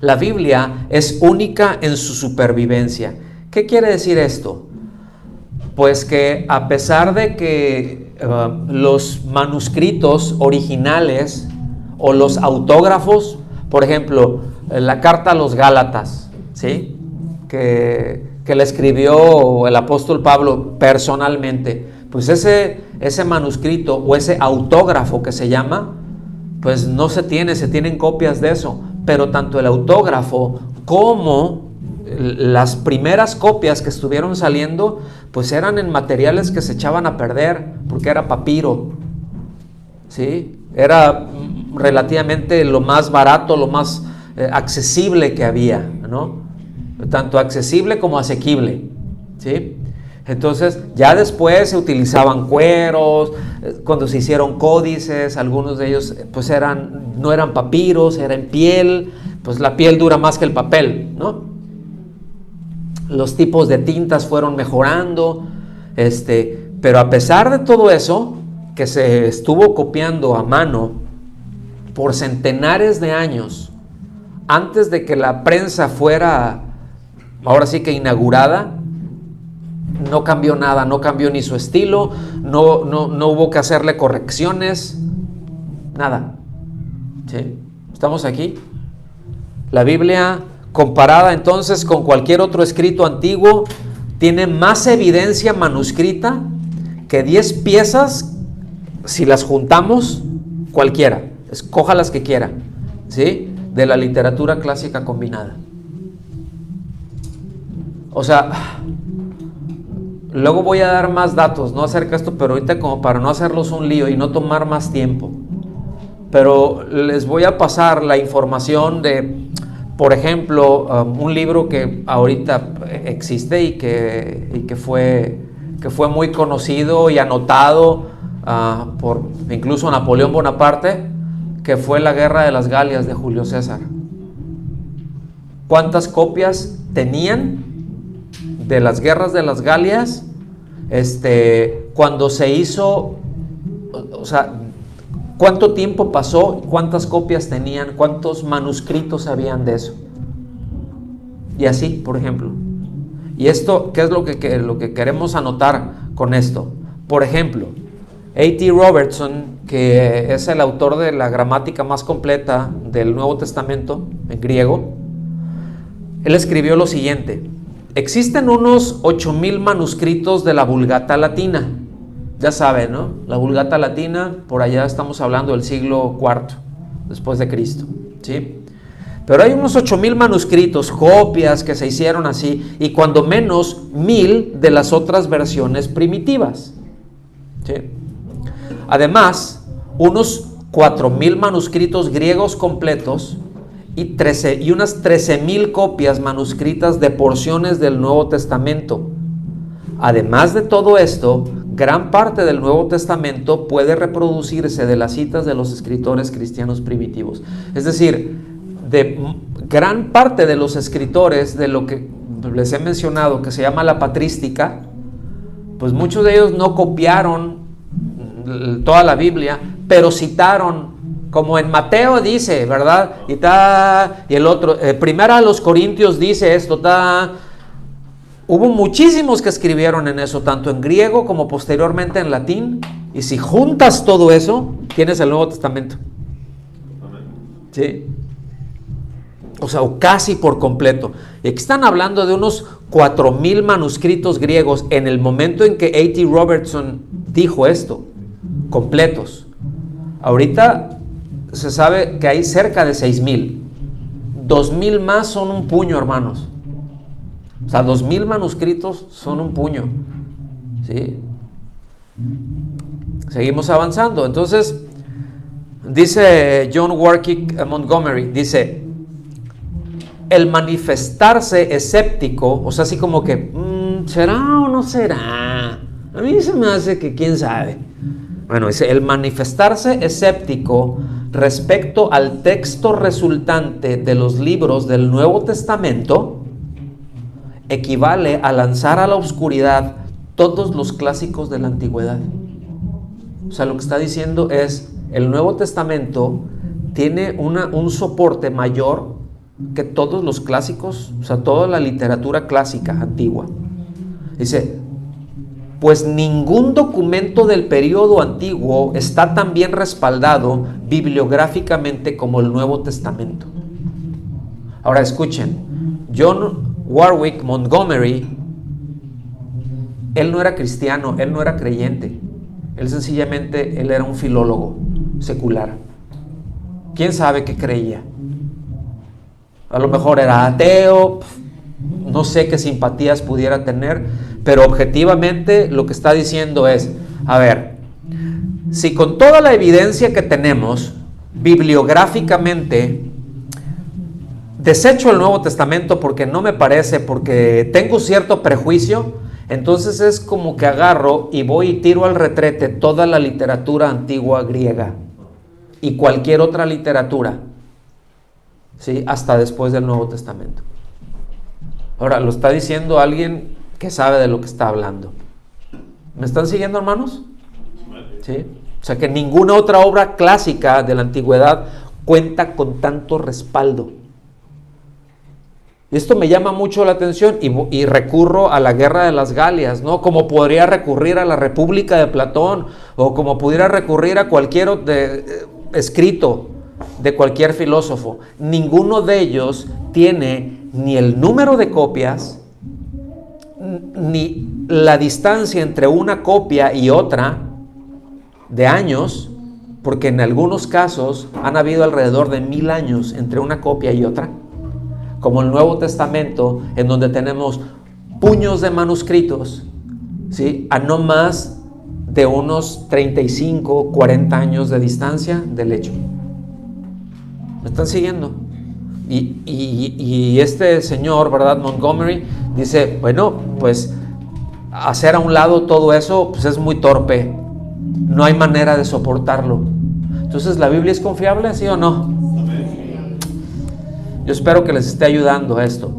A: La Biblia es única en su supervivencia. ¿Qué quiere decir esto? Pues que a pesar de que los manuscritos originales o los autógrafos, por ejemplo, la carta a los Gálatas, ¿sí? que le escribió el apóstol Pablo personalmente, pues ese manuscrito o ese autógrafo que se llama, pues no se tienen copias de eso, pero tanto el autógrafo como las primeras copias que estuvieron saliendo, pues eran en materiales que se echaban a perder, porque era papiro, ¿sí? Era relativamente lo más barato, lo más accesible que había, ¿no? Tanto accesible como asequible, ¿sí? Entonces ya después se utilizaban cueros, cuando se hicieron códices, algunos de ellos pues no eran papiros, era en piel, pues la piel dura más que el papel, ¿no? Los tipos de tintas fueron mejorando, pero a pesar de todo eso, que se estuvo copiando a mano por centenares de años, antes de que la prensa fuera, ahora sí que inaugurada, no cambió nada, no cambió ni su estilo, no hubo que hacerle correcciones, nada. ¿Sí? ¿Estamos aquí? La Biblia, comparada entonces con cualquier otro escrito antiguo, tiene más evidencia manuscrita que 10 piezas, si las juntamos, cualquiera, escoja las que quiera, ¿sí? De la literatura clásica combinada. O sea, luego voy a dar más datos, no acerca de esto, pero ahorita como para no hacerlos un lío y no tomar más tiempo. Pero les voy a pasar la información de, por ejemplo, un libro que ahorita existe y que fue muy conocido y anotado por incluso Napoleón Bonaparte, que fue la Guerra de las Galias de Julio César. ¿Cuántas copias tenían de las guerras de las Galias cuando se hizo? O sea, ¿cuánto tiempo pasó? ¿Cuántas copias tenían? ¿Cuántos manuscritos habían de eso? Y así, por ejemplo. Y esto, ¿qué es lo que queremos anotar con esto? Por ejemplo, A.T. Robertson, que es el autor de la gramática más completa del Nuevo Testamento en griego, él escribió lo siguiente: existen unos 8,000 manuscritos de la Vulgata Latina. Ya saben, ¿no? La Vulgata Latina, por allá estamos hablando del siglo IV después de Cristo, ¿sí? Pero hay unos 8,000 manuscritos, copias que se hicieron así, y cuando menos 1,000 de las otras versiones primitivas, ¿sí? Además, unos 4,000 manuscritos griegos completos y unas 13,000 copias manuscritas de porciones del Nuevo Testamento, Además de todo esto, gran parte del Nuevo Testamento puede reproducirse de las citas de los escritores cristianos primitivos. Es decir, de gran parte de los escritores de lo que les he mencionado, que se llama la patrística, pues muchos de ellos no copiaron toda la Biblia, pero citaron, como en Mateo dice, ¿verdad? Y el otro, primera a los Corintios dice esto, hubo muchísimos que escribieron en eso, tanto en griego como posteriormente en latín, y si juntas todo eso, tienes el Nuevo Testamento. ¿Sí? O sea, casi por completo. Y aquí están hablando de unos 4,000 manuscritos griegos en el momento en que A.T. Robertson dijo esto, completos. Ahorita se sabe que hay cerca de 6,000. 2,000 más son un puño, hermanos. O sea, 2,000 manuscritos son un puño. ¿Sí? Seguimos avanzando. Entonces, dice John Warwick Montgomery, dice, el manifestarse escéptico, o sea, así como que, ¿será o no será? A mí se me hace que quién sabe. Bueno, dice, el manifestarse escéptico respecto al texto resultante de los libros del Nuevo Testamento equivale a lanzar a la oscuridad todos los clásicos de la antigüedad. O sea, lo que está diciendo es, el Nuevo Testamento tiene un soporte mayor que todos los clásicos, o sea, toda la literatura clásica antigua. Dice, pues ningún documento del periodo antiguo está tan bien respaldado bibliográficamente como el Nuevo Testamento. Ahora escuchen, John Warwick Montgomery, él no era cristiano, él no era creyente, él era un filólogo secular. ¿Quién sabe qué creía? A lo mejor era ateo, no sé qué simpatías pudiera tener, pero objetivamente lo que está diciendo es, a ver, si con toda la evidencia que tenemos, bibliográficamente, desecho el Nuevo Testamento porque no me parece, porque tengo cierto prejuicio, entonces es como que agarro y voy y tiro al retrete toda la literatura antigua griega y cualquier otra literatura, ¿sí? Hasta después del Nuevo Testamento. Ahora, lo está diciendo alguien que sabe de lo que está hablando. ¿Me están siguiendo, hermanos? ¿Sí? O sea, que ninguna otra obra clásica de la antigüedad cuenta con tanto respaldo. Y esto me llama mucho la atención y recurro a la Guerra de las Galias, ¿no? Como podría recurrir a la República de Platón, o como pudiera recurrir a cualquier escrito de cualquier filósofo. Ninguno de ellos tiene ni el número de copias, ni la distancia entre una copia y otra de años, porque en algunos casos han habido alrededor de 1000 años entre una copia y otra, como el Nuevo Testamento, en donde tenemos puños de manuscritos, ¿sí? A no más de unos 35, 40 años de distancia del hecho. ¿Me están siguiendo? Y este señor, ¿verdad? Montgomery dice, bueno, pues hacer a un lado todo eso, pues es muy torpe, no hay manera de soportarlo. Entonces, ¿la Biblia es confiable, sí o no? Yo espero que les esté ayudando esto.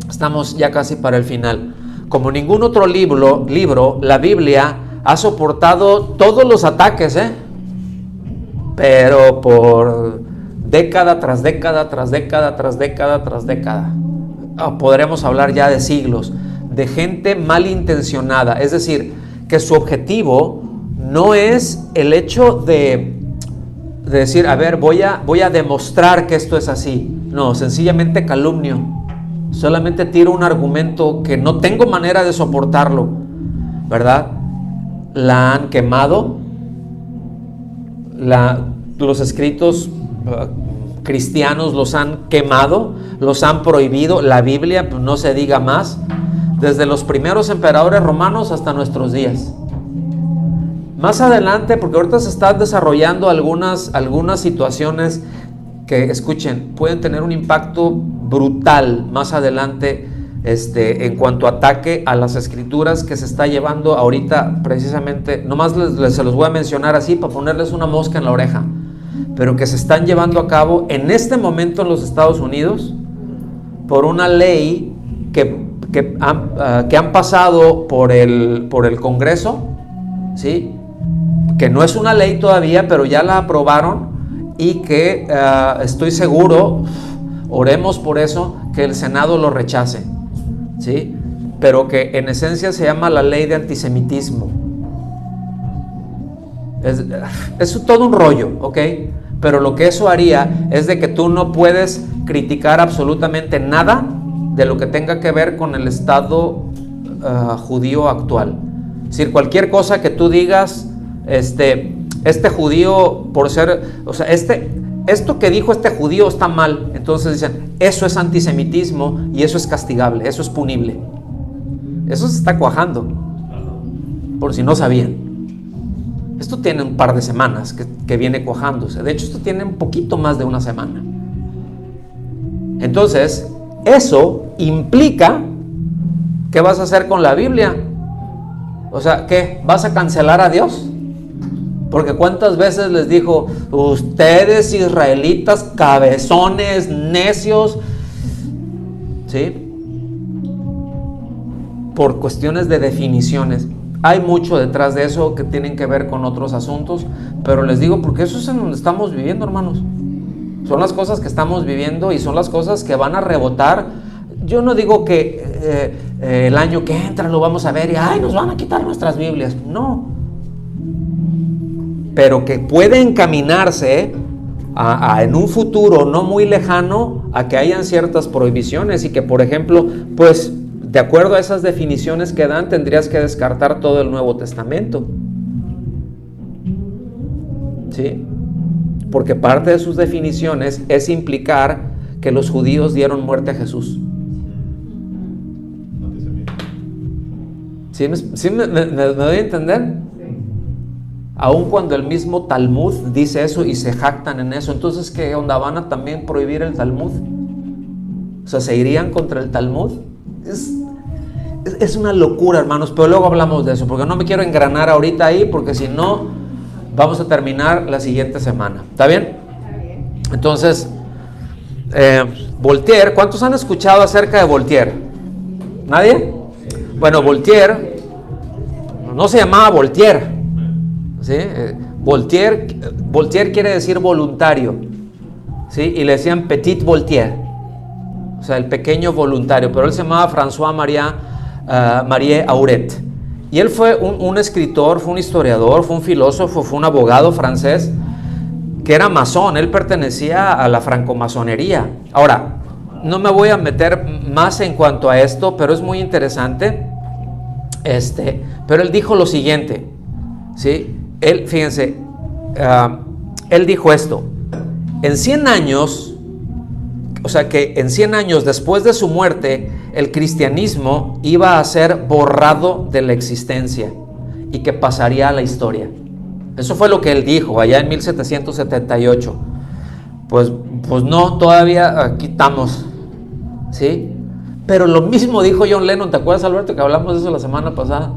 A: Estamos ya casi para el final. Como ningún otro libro, la Biblia ha soportado todos los ataques, pero por década tras década, tras década, tras década, tras década. Podremos hablar ya de siglos, de gente malintencionada. Es decir, que su objetivo no es el hecho de decir, a ver, voy a demostrar que esto es así. No, sencillamente calumnio. Solamente tiro un argumento que no tengo manera de soportarlo, ¿verdad? La han quemado. Los escritos cristianos los han quemado, los han prohibido. La Biblia, pues no se diga más, desde los primeros emperadores romanos hasta nuestros días. Más adelante, porque ahorita se están desarrollando algunas situaciones que, escuchen, pueden tener un impacto brutal más adelante en cuanto a ataque a las escrituras que se está llevando ahorita precisamente, nomás se los voy a mencionar así para ponerles una mosca en la oreja, pero que se están llevando a cabo en este momento en los Estados Unidos por una ley que han pasado por el Congreso, ¿sí? Que no es una ley todavía, pero ya la aprobaron y que estoy seguro, oremos por eso, que el Senado lo rechace, ¿sí? Pero que en esencia se llama la ley de antisemitismo. Es todo un rollo, ¿ok? Pero lo que eso haría es de que tú no puedes criticar absolutamente nada de lo que tenga que ver con el Estado judío actual. Es decir, cualquier cosa que tú digas, este judío por ser, o sea, esto que dijo este judío está mal, entonces dicen, eso es antisemitismo y eso es castigable, eso es punible. Eso se está cuajando, por si no sabían. Esto tiene un par de semanas que viene cuajándose. De hecho, esto tiene un poquito más de una semana. Entonces, eso implica, ¿qué vas a hacer con la Biblia? O sea, ¿qué? ¿Vas a cancelar a Dios? Porque cuántas veces les dijo, ustedes israelitas, cabezones, necios, ¿sí? Por cuestiones de definiciones. Hay mucho detrás de eso que tienen que ver con otros asuntos, pero les digo porque eso es en donde estamos viviendo, hermanos. Son las cosas que estamos viviendo y son las cosas que van a rebotar. Yo no digo que el año que entra lo vamos a ver y ¡ay, nos van a quitar nuestras Biblias! No. Pero que puede encaminarse en un futuro no muy lejano a que hayan ciertas prohibiciones y que, por ejemplo, pues de acuerdo a esas definiciones que dan, tendrías que descartar todo el Nuevo Testamento. ¿Sí? Porque parte de sus definiciones es implicar que los judíos dieron muerte a Jesús. ¿Sí me doy a entender? Aun cuando el mismo Talmud dice eso y se jactan en eso, entonces ¿qué onda? ¿Van a también prohibir el Talmud? O sea, ¿se irían contra el Talmud? Es una locura, hermanos, pero luego hablamos de eso, porque no me quiero engranar ahorita ahí, porque si no, vamos a terminar la siguiente semana. ¿Está bien? Entonces, Voltaire, ¿cuántos han escuchado acerca de Voltaire? ¿Nadie? Bueno, Voltaire no se llamaba Voltaire, ¿sí? Voltaire quiere decir voluntario, ¿sí? Y le decían Petit Voltaire, o sea, el pequeño voluntario, pero él se llamaba François Marie Auret. Y él fue un escritor, fue un historiador, fue un filósofo, fue un abogado francés que era masón. Él pertenecía a la francomasonería. Ahora, no me voy a meter más en cuanto a esto, pero es muy interesante. Pero él dijo lo siguiente, ¿sí? Fíjense, él dijo esto: en 100 años, o sea que en 100 años después de su muerte, el cristianismo iba a ser borrado de la existencia y que pasaría a la historia. Eso fue lo que él dijo allá en 1778. Pues no, todavía aquí estamos, ¿sí? Pero lo mismo dijo John Lennon. ¿Te acuerdas, Alberto, que hablamos de eso la semana pasada?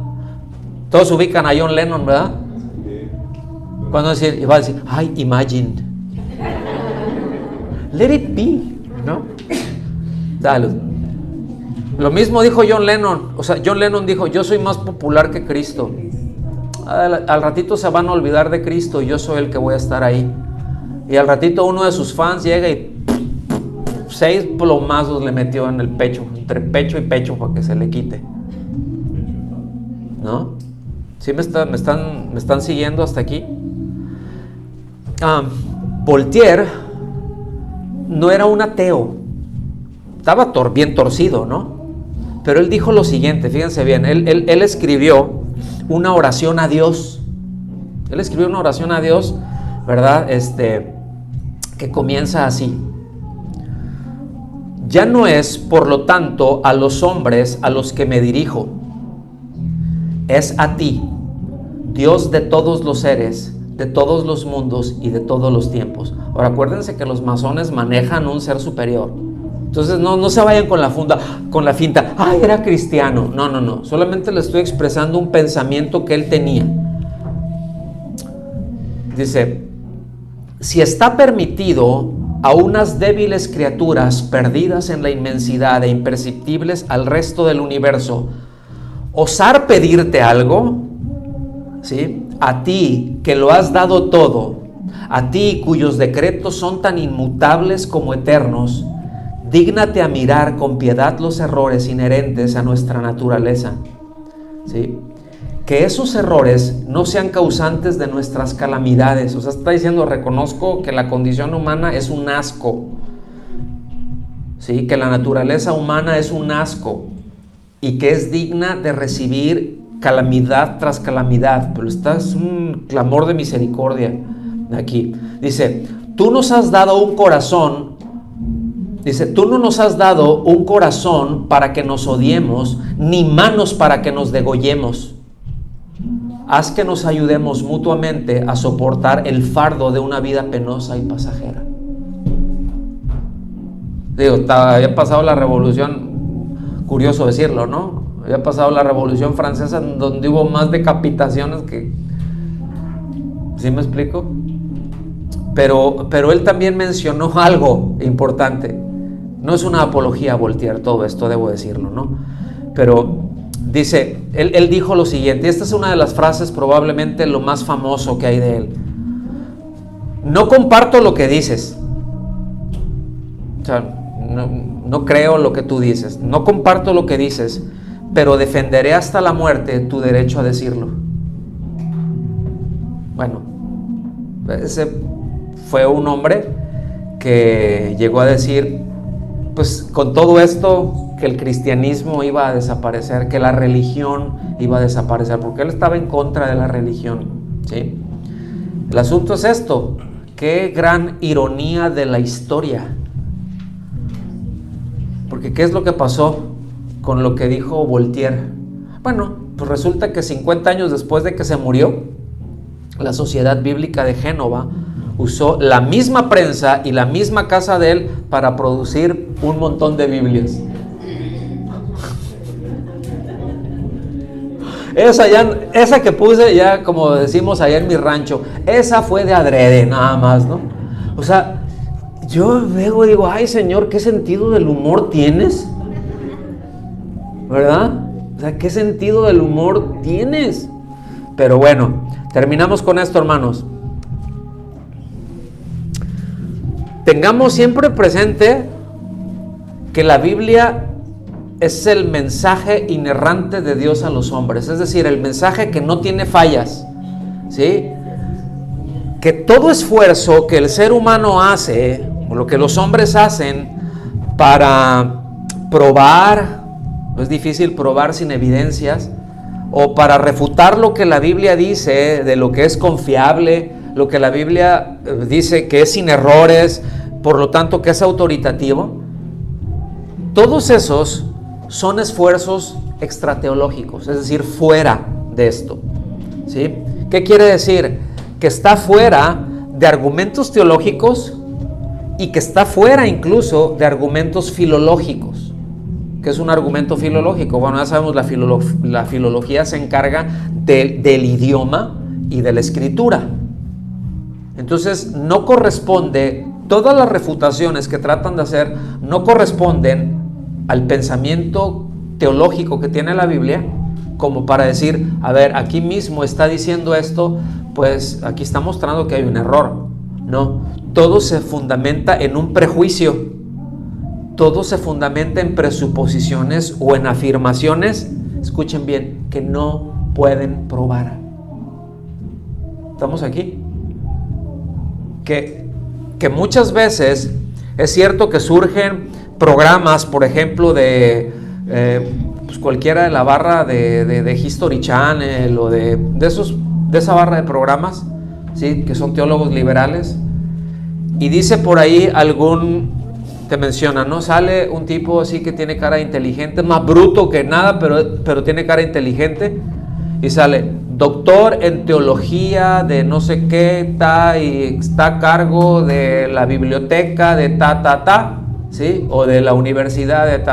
A: Todos ubican a John Lennon, ¿verdad? Cuando iba a decir, ay, imagine, let it be, ¿no? Dale. Lo mismo dijo John Lennon. O sea, John Lennon dijo, yo soy más popular que Cristo. Al ratito se van a olvidar de Cristo y yo soy el que voy a estar ahí. Y al ratito uno de sus fans llega y 6 plomazos le metió en el pecho, entre pecho y pecho, para que se le quite. ¿No? ¿Sí me están siguiendo hasta aquí? Voltaire no era un ateo. Estaba bien torcido, ¿no? Pero él dijo lo siguiente, fíjense bien, él escribió una oración a Dios. Él escribió una oración a Dios, ¿verdad? Que comienza así: ya no es, por lo tanto, a los hombres a los que me dirijo, es a ti, Dios de todos los seres, de todos los mundos y de todos los tiempos. Ahora, acuérdense que los masones manejan un ser superior, Entonces no se vayan con la finta, ¡ay, era cristiano! No, solamente le estoy expresando un pensamiento que él tenía. Dice, si está permitido a unas débiles criaturas perdidas en la inmensidad e imperceptibles al resto del universo osar pedirte algo, ¿sí? A ti que lo has dado todo, a ti cuyos decretos son tan inmutables como eternos, dígnate a mirar con piedad los errores inherentes a nuestra naturaleza, ¿sí? Que esos errores no sean causantes de nuestras calamidades. O sea, está diciendo, reconozco que la condición humana es un asco, ¿sí? Que la naturaleza humana es un asco y que es digna de recibir calamidad tras calamidad, pero esta es un clamor de misericordia aquí. Dice, tú nos has dado un corazón. Dice, tú no nos has dado un corazón para que nos odiemos, ni manos para que nos degollemos. Haz que nos ayudemos mutuamente a soportar el fardo de una vida penosa y pasajera. Digo, había pasado la revolución, curioso decirlo, ¿no? Había pasado la Revolución Francesa, donde hubo más decapitaciones que... ¿Sí me explico? Pero él también mencionó algo importante. No es una apología a Voltaire todo esto, debo decirlo, ¿no? Pero dice, él dijo lo siguiente, y esta es una de las frases probablemente lo más famoso que hay de él. No comparto lo que dices. O sea, no creo lo que tú dices. No comparto lo que dices, pero defenderé hasta la muerte tu derecho a decirlo. Bueno, ese fue un hombre que llegó a decir, pues con todo esto, que el cristianismo iba a desaparecer, que la religión iba a desaparecer, porque él estaba en contra de la religión, ¿sí? El asunto es esto, qué gran ironía de la historia. Porque ¿qué es lo que pasó con lo que dijo Voltaire? Bueno, pues resulta que 50 años después de que se murió, la Sociedad Bíblica de Génova usó la misma prensa y la misma casa de él para producir un montón de Biblias. Esa que puse ya, como decimos allá en mi rancho, esa fue de adrede, nada más, ¿no? O sea, yo luego digo, ay Señor, ¿qué sentido del humor tienes? ¿Verdad? O sea, ¿qué sentido del humor tienes? Pero bueno, terminamos con esto, hermanos. Tengamos siempre presente que la Biblia es el mensaje inerrante de Dios a los hombres, es decir, el mensaje que no tiene fallas, ¿sí? Que todo esfuerzo que el ser humano hace, o lo que los hombres hacen para probar, no es difícil probar sin evidencias, o para refutar lo que la Biblia dice de lo que es confiable, lo que la Biblia dice que es sin errores, por lo tanto que es autoritativo, todos esos son esfuerzos extrateológicos, es decir, fuera de esto, ¿sí? ¿Qué quiere decir? Que está fuera de argumentos teológicos y que está fuera incluso de argumentos filológicos. ¿Qué es un argumento filológico? Bueno, ya sabemos, la filología se encarga del idioma y de la escritura. Entonces, no corresponde, todas las refutaciones que tratan de hacer no corresponden al pensamiento teológico que tiene la Biblia, como para decir, a ver, aquí mismo está diciendo esto, pues aquí está mostrando que hay un error. No, todo se fundamenta en un prejuicio, todo se fundamenta en presuposiciones o en afirmaciones, escuchen bien, que no pueden probar. ¿Estamos aquí? Que muchas veces es cierto que surgen programas, por ejemplo, de pues cualquiera de la barra de History Channel o de esa barra de programas, ¿sí? Que son teólogos liberales, y dice por ahí te menciona, ¿no? Sale un tipo así que tiene cara inteligente, más bruto que nada, pero tiene cara inteligente, y sale doctor en teología de no sé qué, y está a cargo de la biblioteca de ta. ¿sí? O de la universidad de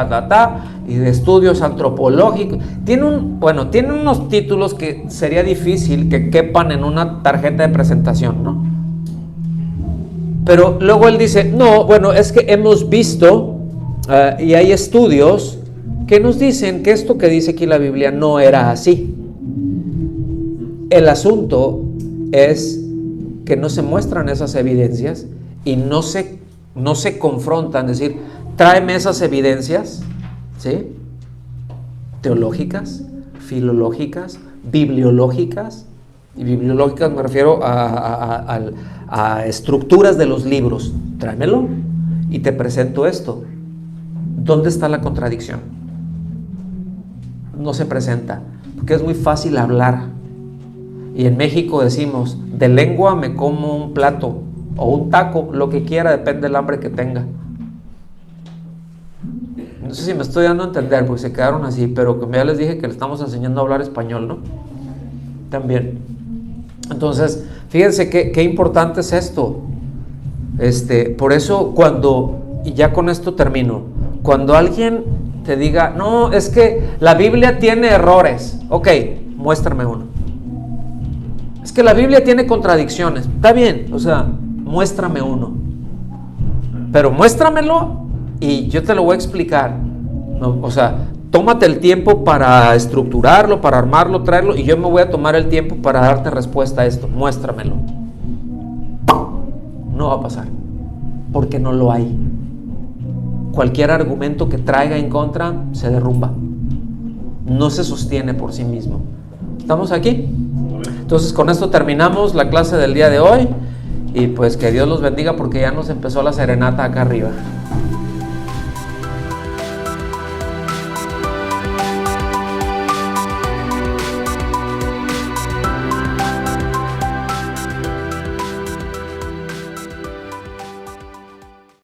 A: y de estudios antropológicos. Tiene unos títulos que sería difícil que quepan en una tarjeta de presentación, ¿no? Pero luego él dice, no, bueno, es que hemos visto y hay estudios que nos dicen que esto que dice aquí la Biblia no era así. El asunto es que no se muestran esas evidencias y no se confrontan, es decir, tráeme esas evidencias, ¿sí? Teológicas, filológicas, bibliológicas. Y bibliológicas me refiero a estructuras de los libros. Tráemelo y te presento esto. ¿Dónde está la contradicción? No se presenta, porque es muy fácil hablar. Y en México decimos, de lengua me como un plato o un taco, lo que quiera, depende del hambre que tenga. No sé si me estoy dando a entender, porque se quedaron así, pero como ya les dije que le estamos enseñando a hablar español, ¿no? También. Entonces, fíjense qué importante es esto. Por eso y ya con esto termino, cuando alguien te diga, no, es que la Biblia tiene errores, ok, muéstrame uno. Es que la Biblia tiene contradicciones, está bien, o sea, muéstrame uno, pero muéstramelo y yo te lo voy a explicar, ¿no? O sea, tómate el tiempo para estructurarlo, para armarlo, traerlo, y yo me voy a tomar el tiempo para darte respuesta a esto. Muéstramelo. No va a pasar, porque no lo hay. Cualquier argumento que traiga en contra se derrumba. No se sostiene por sí mismo. ¿Estamos aquí? Entonces, con esto terminamos la clase del día de hoy, y pues que Dios los bendiga, porque ya nos empezó la serenata acá arriba.